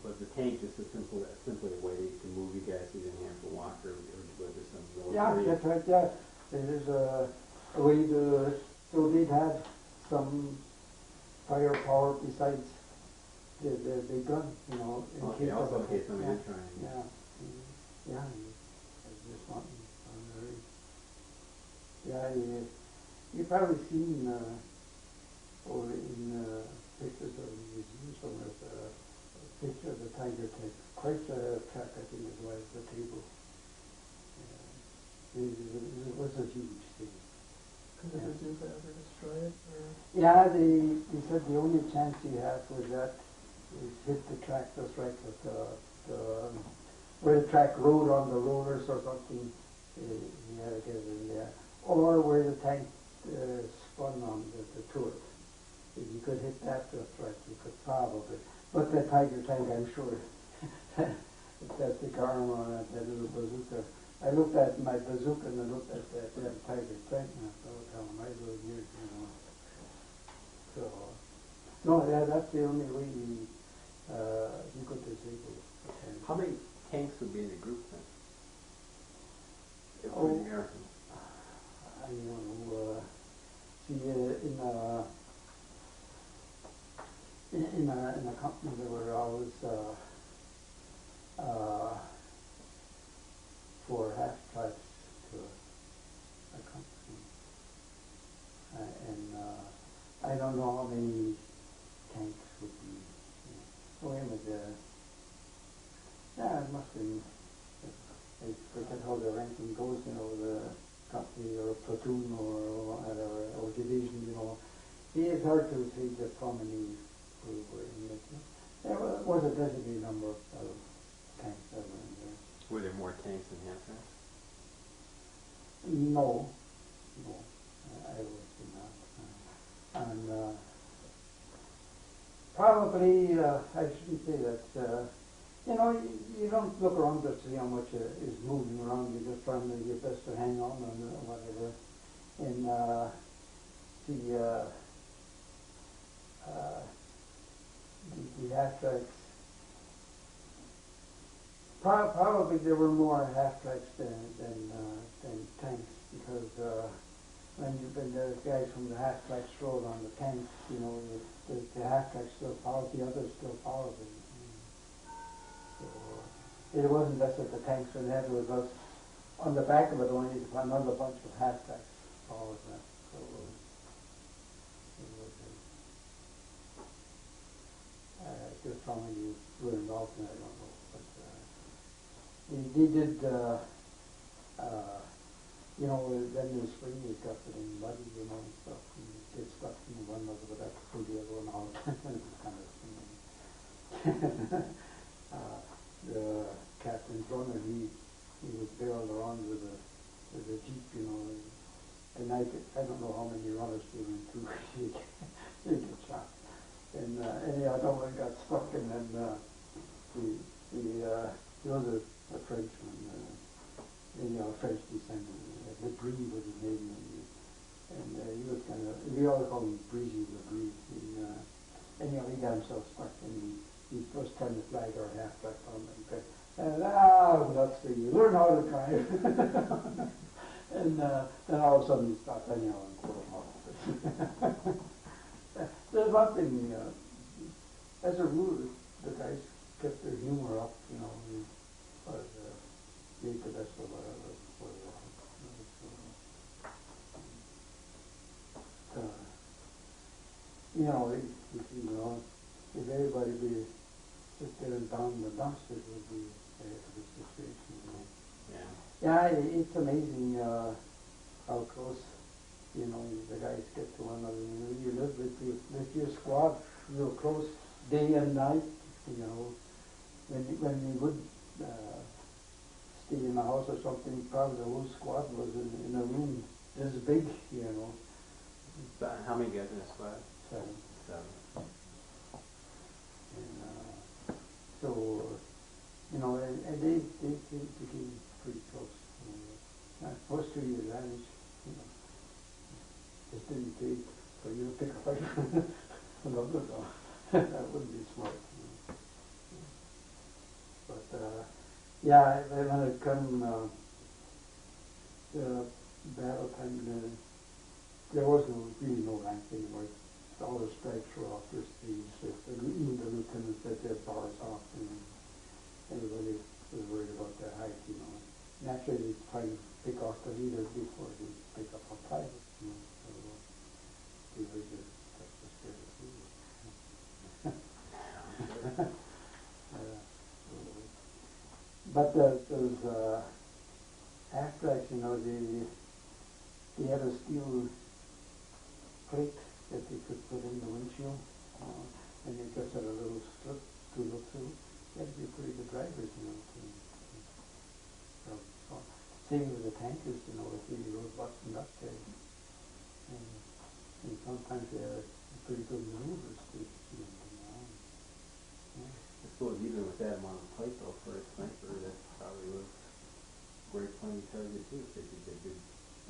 Was the tank just simply a way to move you guys so you didn't have to walk, or was there some military? Yeah, that's right, yeah. There's a way to, so they'd have some firepower besides the big gun, you know. Okay, also in case somebody is trying. Yeah, yeah. Just wanting, yeah, you've probably seen over in pictures of the museum somewhere, picture of the tiger tank. Quite a track, I think, as well as the table. It was a huge thing. Could the bazooka ever destroy it? Or? Yeah, they said the only chance you have for that is hit the track just right with where the track rode on the rollers or something. You had to get it in there. Or where the tank spun on the turret. If you could hit that just right, you could probably. But that tiger tank, I'm sure, it's that big arm on that little bazooka. I looked at my bazooka and I looked at that tiger tank and I thought, how am I doing here, you know? So, no, yeah, that's the only way you could disable the tank. How many tanks would be in a group then? If Oh, we're American. I don't know. See, in a company there were always four half tracks to a company, and I don't know how many tanks would be. Oh, yeah, it must be. I forget how the ranking goes. You know, the company or a platoon or division, you know. It's hard to say just how many were in it. There was a designated number of tanks that were in there. Were there more tanks than half-tracks? No, I would say not. And probably, I shouldn't say that, you know, you don't look around to see how much is moving around. You're just trying to do your best to hang on and whatever. And the half-tracks, probably there were more half-tracks than tanks, because when the guys from the half-tracks rode on the tanks, you know, the half-tracks still followed, the others still followed them. So it wasn't just that the tanks were there, it was us on the back of it, only another bunch of half-tracks followed that. So it was just how many were involved in it, I don't know. But they did, you know, then in the spring we got it in muddy, you know, and stuff. And did stuff in one of it, that pulled the other one out. It was kind of the captain's runner, he was barreled around with a jeep, you know, and I don't know how many runners came into he get shot. And anyhow, that one got stuck, and then he was a Frenchman, anyhow, French descendant. Lebris was his name, and he was kind of, we all call him Breezy Lebris. And anyhow, he got himself stuck, and he was trying to flag our half-track on him. And that's the, you learn how to drive. And then all of a sudden he stopped anyhow and put him off. There's one thing, as a rule, the guys kept their humor up, you know, but made the best of whatever. You know, if everybody be sit there and down in the dumps, it would be a good situation, you know. Yeah, it's amazing how close, you know, the guys get to one another. You live with your squad real close, day and night, you know. When you would stay in a house or something, probably the whole squad was in a room this big, you know. How many guys in a squad? Seven. And so, you know, and they became pretty close. Most of your advantage, you know, just didn't take for you to pick a fight from another dog. That wouldn't be smart. You know. But yeah, when it come battle time, there was really no rank anymore. All the stripes were off their sleeves. Even the lieutenants had their bars off, and everybody was worried about their height, you know. Naturally, they try to pick off the leaders before they pick up a private, you know. So they were just the spirit of but those half-tracks, you know, they had a steel plate that they could put in the windshield, and they just had a little strip to look through. They had to be pretty good drivers, you know. So, same with the tankers, you know, if they were busting up there. And sometimes they are pretty good maneuvers to keep them around. Yeah. I suppose even with that amount of height, though, for a sniper, that probably was a great pointy target, too, if they could get a good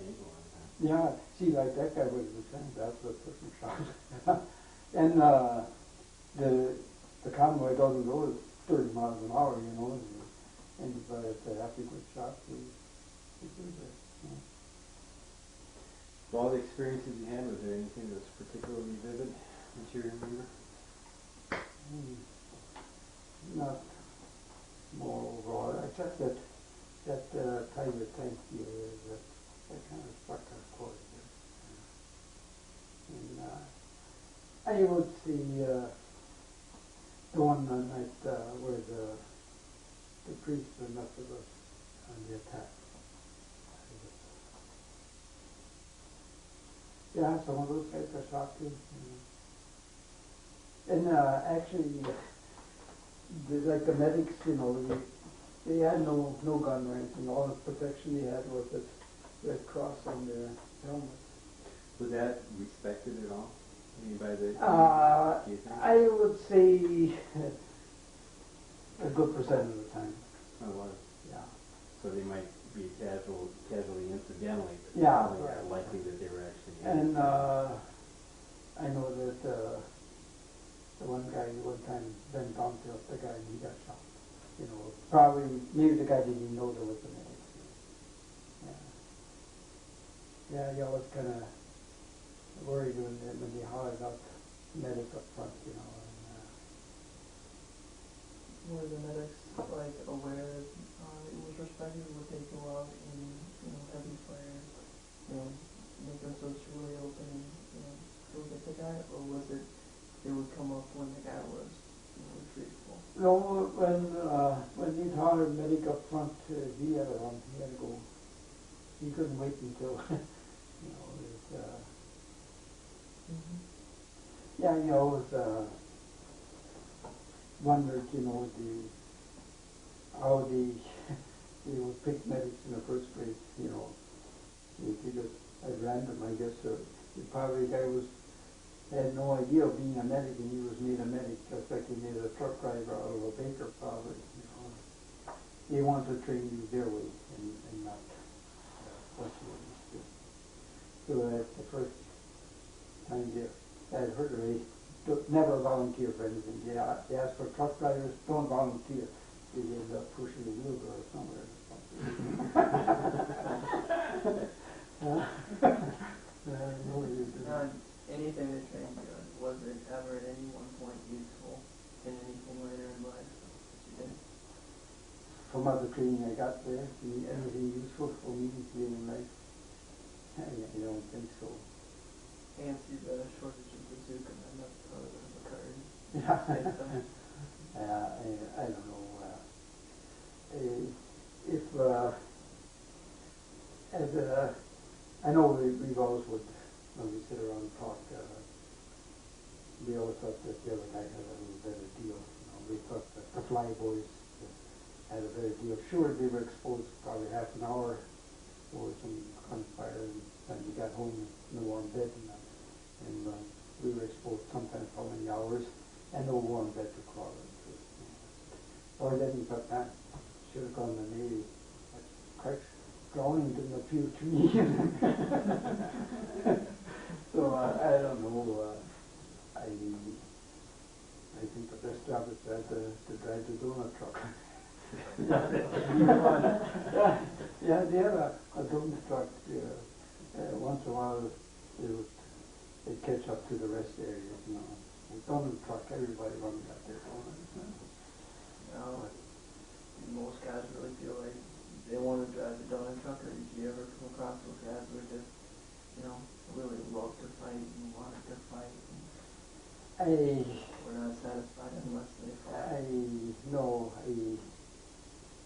angle on that. Yeah, see, like that guy was the same. That's the person shot. And the convoy doesn't go 30 miles an hour, you know, and but if they have to good shot, they do that. Yeah. Of all the experiences you had, was there anything that was particularly vivid that you remember? Not more overall, except that Tiger tank here, that kind of struck our chord there. And I would see the one night where the priests were not with us on the attack. Yeah, some of those guys got shot too. And actually, like the medics, you know, they had no gun or anything. All the protection they had was this Red Cross on their helmet. Was that respected at all? I mean, by the do you think? I would say a good percent of the time. Oh, it was. Yeah. So they might be casually incidentally, but Yeah, probably right. not likely that they were actually. And I know that the one guy one time Ben Tomfield, the guy, he got shot. You know, probably maybe the guy didn't even know there was a medic. Yeah. Yeah, you always kind of worried when they hollered out medic up front, you know. Were the medics like aware it was respected? Would they go out in heavy fire, make themselves really open and go get the guy, or was it they would come up when the guy was retrievable? No, when he hollered medic up front, he had to run. He had to go. He couldn't wait until Yeah, it was wondered, how they would pick medics in the first place, If you just at random, I guess. Probably the guy had no idea of being a medic, and he was made a medic, just like he made a truck driver out of a baker, probably. They want to train you their way, and not what you were used to. So that's the first time I heard they never volunteer for anything. They ask for truck drivers, don't volunteer. They end up pushing the wheelbarrow somewhere or something. Anything they trained you on, was it ever at any one point useful in anything later in life that you did? From other training I got there, anything useful for me in life? I don't think so. And see the shortage of bazooka men, that's probably what occurred. Yeah, I don't know. I know we've always would, when we sit around and talk, we always thought that the other guy had a little better deal. We thought that the fly boys had a better deal. Sure, they were exposed probably half an hour for some gunfire, and then we got home in the warm bed, and we were exposed sometimes for many hours, and no warm bed to crawl into. Or then we thought that should have gone to the Navy. Christ, drowning didn't appeal to me. So I don't know. I think the best job is to drive the donut truck. Yeah, they had a donut truck. Once in a while, they'd catch up to the rest areas. The donut truck, everybody running out there donuts. Most guys really feel like they want to drive the donut truck, or did you ever come across those guys who just, really love to fight and wanted to fight? We're not satisfied unless they fight.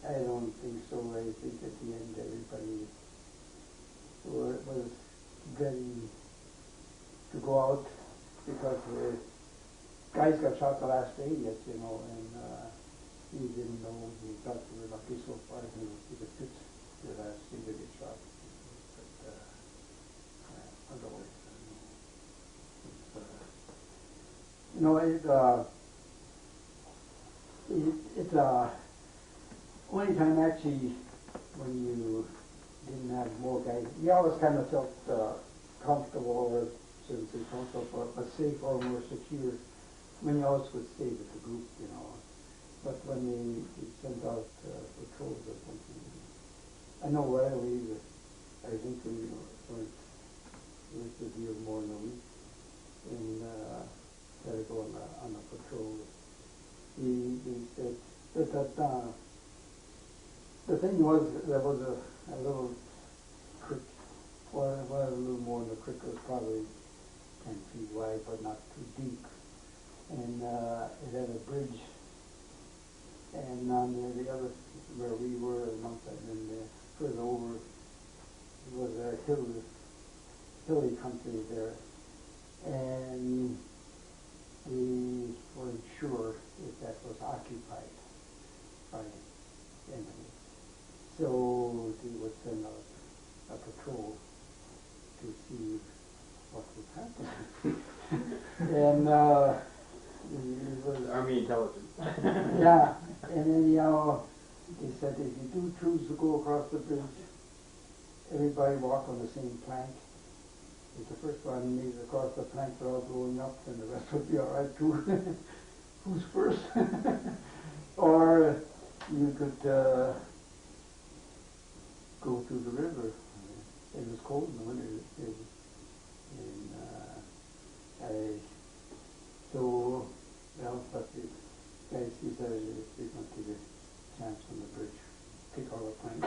I don't think so. I think at the end everybody was ready to go out because guys got shot the last day yet, and he didn't know. He thought we were lucky so far. He was just the last day to get shot. But otherwise, it's only time actually when you didn't have more guys. We always kind of felt comfortable, or shouldn't say comfortable, but safe or more secure when you always would stay with the group, But when they sent out patrols or something, I know right away that I think we weren't to deal more in a week, and had to go on a patrol. He said that the thing was, there was a little creek, or a little more than the creek. Was probably 10 feet wide, but not too deep, and it had a bridge. And on the other, where we were, and then further over, was a hill hilly country there, and we weren't sure if that was occupied by enemy. So they would send out a patrol to see what was happening. And it was, Army intelligence. yeah, and then, you know, they said if you do choose to go across the bridge, everybody walk on the same plank. If the first one made it across the plank without blowing up, then the rest would be all right too. Who's first? Or you could go to the river. It was cold in the winter. So, well, but the guys decided they're going to take a chance on the bridge, take all the plank.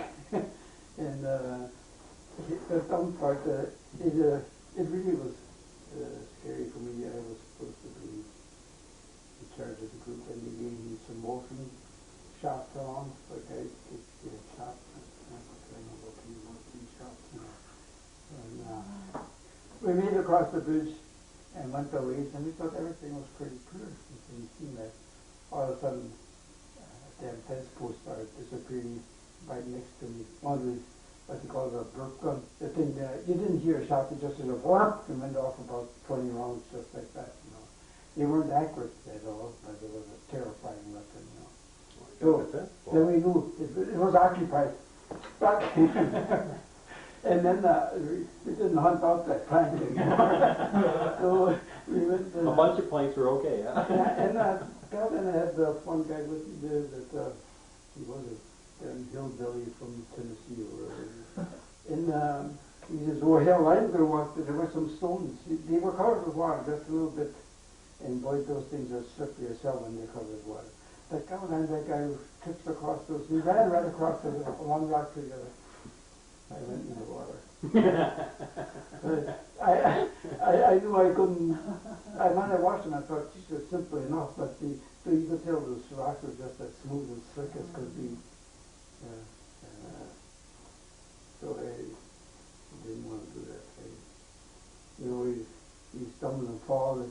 And the dumb part, it really was scary for me. I was supposed to be in charge of the group, and they gave me some motion shots on, so guys could get a shot. I know what you want to be shot. And we made it across the bridge and went our ways, and we thought everything was pretty clear. It didn't seem that all of a sudden damn fence posts started disappearing right next to me. One was what they call a burp gun. The thing that you didn't hear a shot, it just sort of whop and went off about 20 rounds just like that, you know. They weren't accurate at all, but it was a terrifying weapon, you know. So then we knew it was occupied. But and then we didn't hunt out that plank anymore. So we went. A bunch of planks were okay, huh? And God, and I had one guy with me there that he was a damn hillbilly from Tennessee or wherever. And he says, "Oh hell, I'm going to walk." There were some stones. They were covered with water, just a little bit. And boy, those things are slippery as hell when they're covered with water. But God, and that guy who trips across those, we ran right across the one rock to the other. I went in the water. But I knew I couldn't. When I watched him, I thought, geez, it's simple enough. But so you could tell those rocks were just as smooth and slick as could be. So I didn't want to do that. You stumble and fall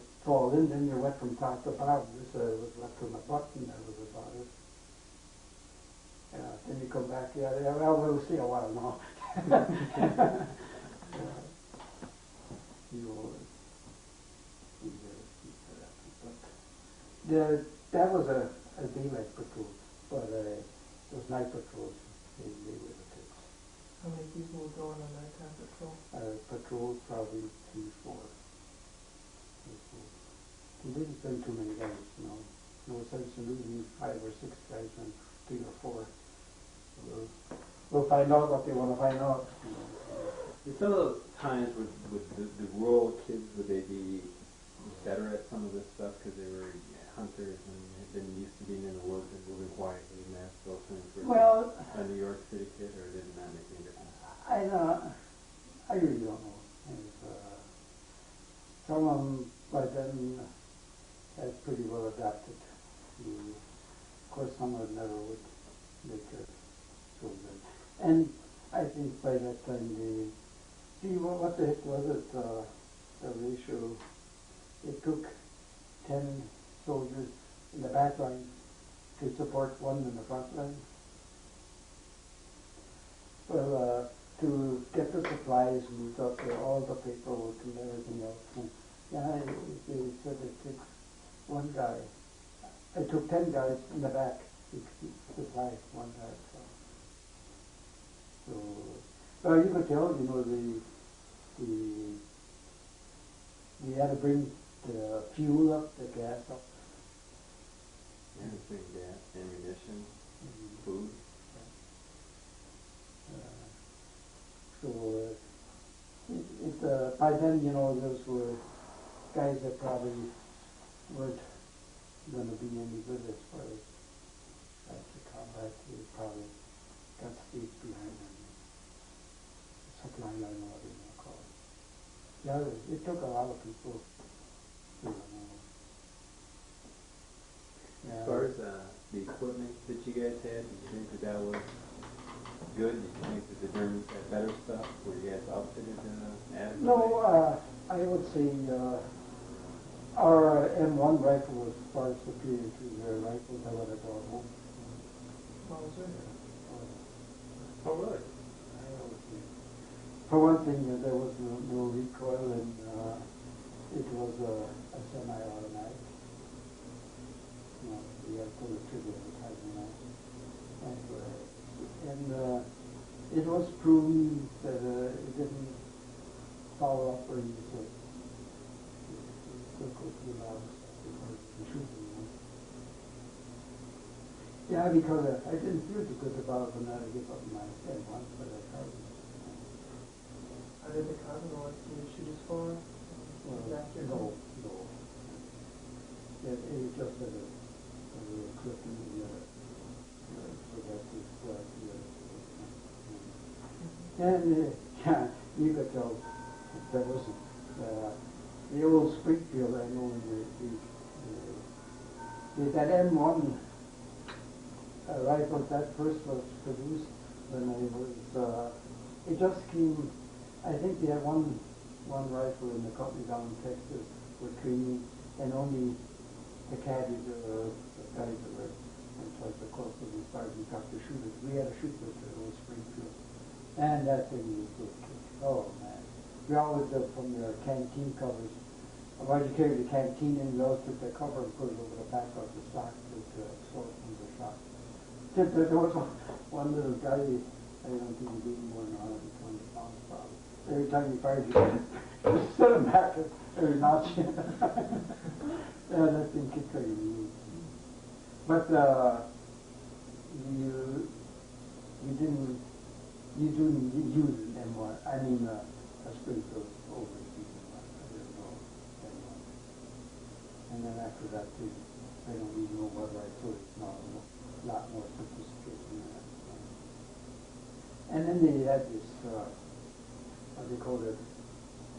in, then you're wet from top to bottom. This was wet from the bottom. That was about it. Then you come back. Well, we'll stay a while now. That was a daylight patrol, but those night patrols, they were the kids. How many people were going on nighttime patrol? Patrol probably 3, 4. We didn't send too many guys, you know. No sense in losing 5 or 6 guys and 3 or 4. We'll find out what they want to find out. You know. In some of those times with the rural kids, would they be better at some of this stuff because they were hunters and had been used to being in the woods and moving quietly and that those things were a New York City kid, or did it not make any difference? I really don't know. Some of them by then had pretty well adapted. Of course, some of them never would make their children. And I think by that time what the heck was it, the ratio? It took 10 soldiers in the back line to support one in the front line. Well, to get the supplies, we got all the paperwork and everything else. And, they said it took one guy. It took 10 guys in the back to supply one guy. So you could tell, you know, we had to bring the fuel up, the gas up. Anything, gas, ammunition, food. By then, you know, those were guys that probably weren't going to be any good as far as the combat. They probably got stayed behind them. Something I don't know what they want to call it. Yeah, it took a lot of people to As far as the equipment that you guys had, did you think that was good? Did you think that the Germans had better stuff? Were you guys outfitted adequately? No, let's see, our M1 rifle was far superior to their rifles I would have brought home. Mauthausen. Oh, really? For one thing, there was no recoil, and it was a semi-automatic. You know, you had to pull the trigger every time, you know. And it was proven that it didn't follow up or use it. Go too loud because the shooting, you know. Yeah, because I didn't feel too good about it when I gave up my M1 for that carbon. How did the carbon work? Did you shoot as far? No. It just had a little clip in the so that was and yeah, you could tell there wasn't the old Springfield. I know that M1 rifle that first was produced when I was it just came. I think they had one rifle in the company down in Texas with training, and only the caddies or the guys that were twice the close to the sergeant got to shoot it. We had to shoot with the old Springfield, and that thing was good. Oh man, we always did from their canteen covers. Why'd you carry the canteen in? We always took the cover and put it over the back of the stock to absorb from the shot. There was one little guy. I don't think he weighed more than 120 pounds probably. Every time you fired, you just set him back every notch. Yeah, that thing kicked crazy. But you didn't use an M1. I mean a Springfield overseas. I didn't know M1. And then after that, I don't even know what rifle is now. A lot more sophisticated than that. And then they had this, what they call it,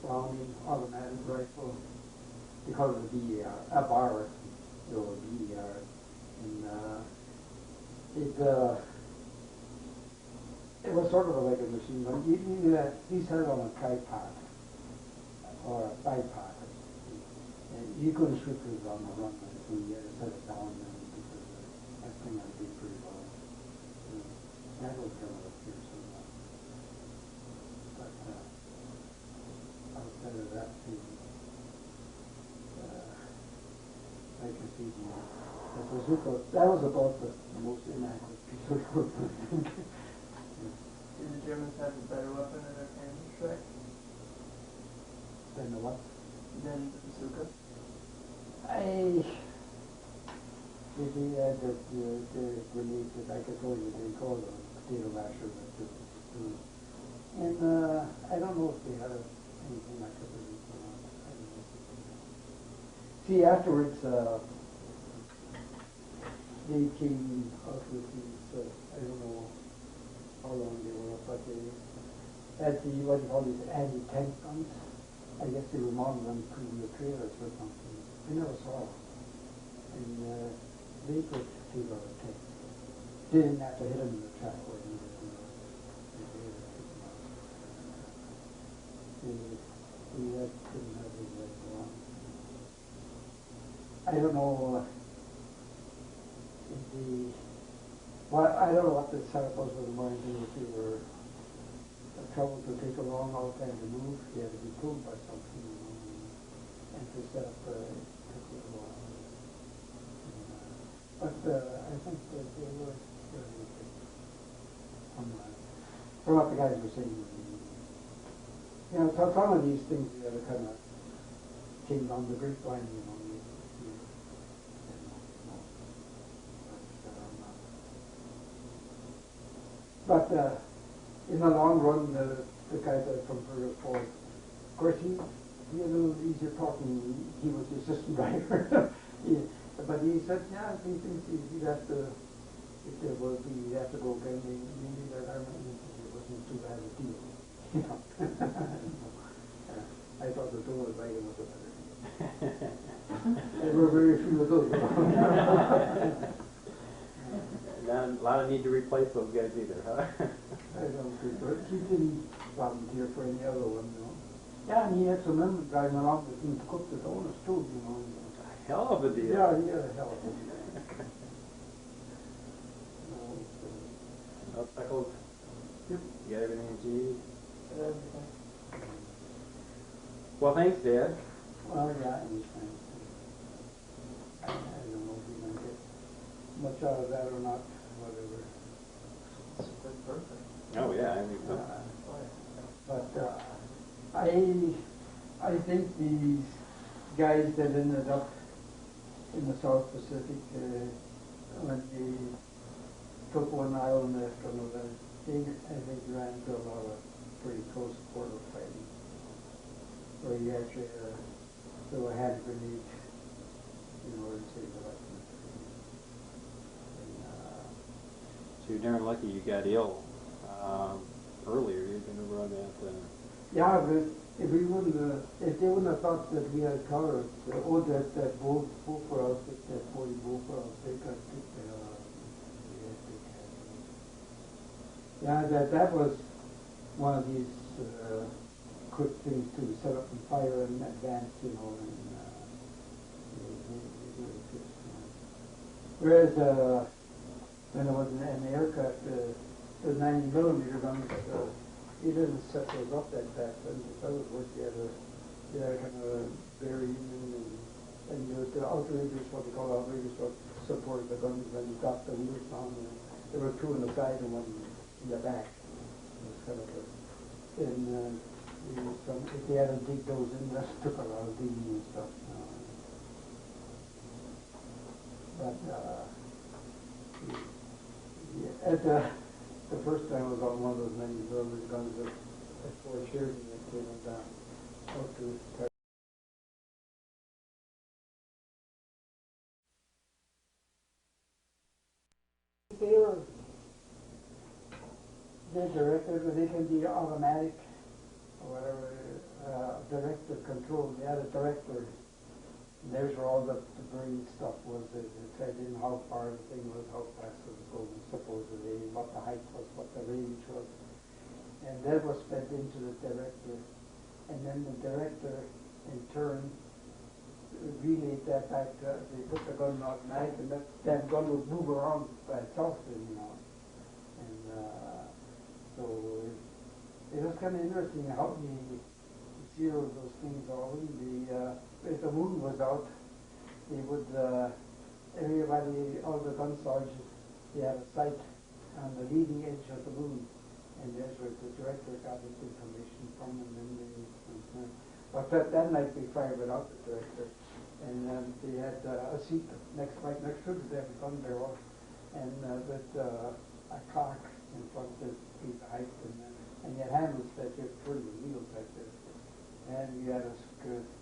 Browning automatic rifle. They call it a BER, a bar, or BER. And it was sort of like a machine gun. These had it on a tripod or a bipod. And you couldn't shoot it on the run, so you had to set it down because that thing had to be pretty low. That was kind of a fearsome one. But outside of that, I can see that was about the most inaccurate piece of equipment. Did the Germans have a better weapon in their cannon strike Than the what? than the bazooka? They had the grenades that I could tell you they called a potato masher. And I don't know if they had anything like that. I don't know. See, afterwards, they came out with these, I don't know how long they were, but they had the, what do you call these, anti-tank guns. I guess they were mounted on two-wheel trailers or something. I never saw them. And they could take out a tank. They didn't have to hit them in the track or anything. We couldn't have it that long. I don't know I don't know what the setup was with the Marines, if they were trouble to take a long time to move. They had to be pulled by something, you know, and to set up took a little while. But I think that they were very okay. From what the guys were saying. You know, some of these things kind of came down the grapevine, you know. But in the long run, the guy that from Burger Ford, of course, he had a little easier talking. He was the assistant driver. But he said, yeah, he thinks he'd have to, if there will be, he'd have to go again. Maybe that it wasn't too bad a deal. You know. I thought the door wagon was a better deal. There were very few of those. Not a lot of need to replace those guys either, huh? I don't think, but he didn't volunteer for any other one, you know. Yeah, and he had some men driving around with him to cook the donuts too, you know. Hell of a deal. Yeah, he had a hell of a deal. Well, Pickles, Yep. you got everything that you need? Everything. Well, thanks, Dad. Well, yeah, it was fine. I don't know if we're going to get much out of that or not, whatever. It's perfect. Oh, yeah, I think so. But I think these guys that ended up in the South Pacific, when they took one island after another, I think ran into a lot of pretty close border fighting, where you actually threw a hand grenade in order to save the life of the So you're darn lucky you got ill earlier. You've been over on that. Yeah, but if we wouldn't, if they wouldn't have thought that we had colors, that boat for us, that 40 boat for us, they got kicked the hell out of them. Yeah, that was one of these quick things to set up and fire in advance, you know, and whereas when it was an aircraft, the 90 millimeter guns, he didn't set those up that fast. And that was what you had to kind of bury and the outriggers, what they call outriggers, supported the guns, and you got the wheels on. There were two on the side and one in the back. It was kind of if they had to dig those in, that took a lot of digging and stuff. But at the first time I was on one of those 90 millimeter guns at Fort Sheridan, that came down out to the director, they can be automatic or whatever, director control. They had a director, and there's where all the brain stuff was. It said in how far the thing was, how fast it was going, supposedly, what the height was, what the range was. And that was fed into the director. And then the director, in turn, relayed that back to, they put the gun in automatic, and that gun would move around by itself, you know. And so it was kind of interesting how we zeroed those things all in. If the moon was out, they would, everybody, all the gun sergeants, they had a sight on the leading edge of the moon. And there's where the director got his information from, and then but that night they fired without the director, and they had a seat right next to the gun barrel, and with a clock in front to keep the height, and you had handles that you turned the wheels like this, and you had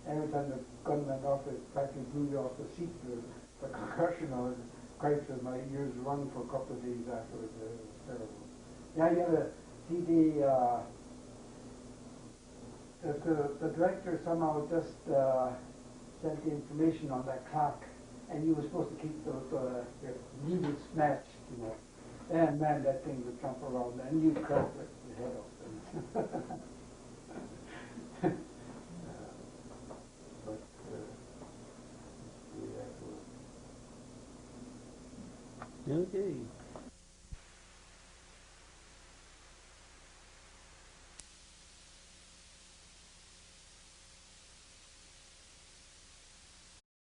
every time the gun went off, it practically blew you off the seat. The concussion of it, quite my ears rung for a couple of days afterwards. It was terrible. Yeah, you had a see the director somehow just sent the information on that clock, and you were supposed to keep those needles matched, you know. And man, that thing would jump around, and you'd crack the head off them. But Okay.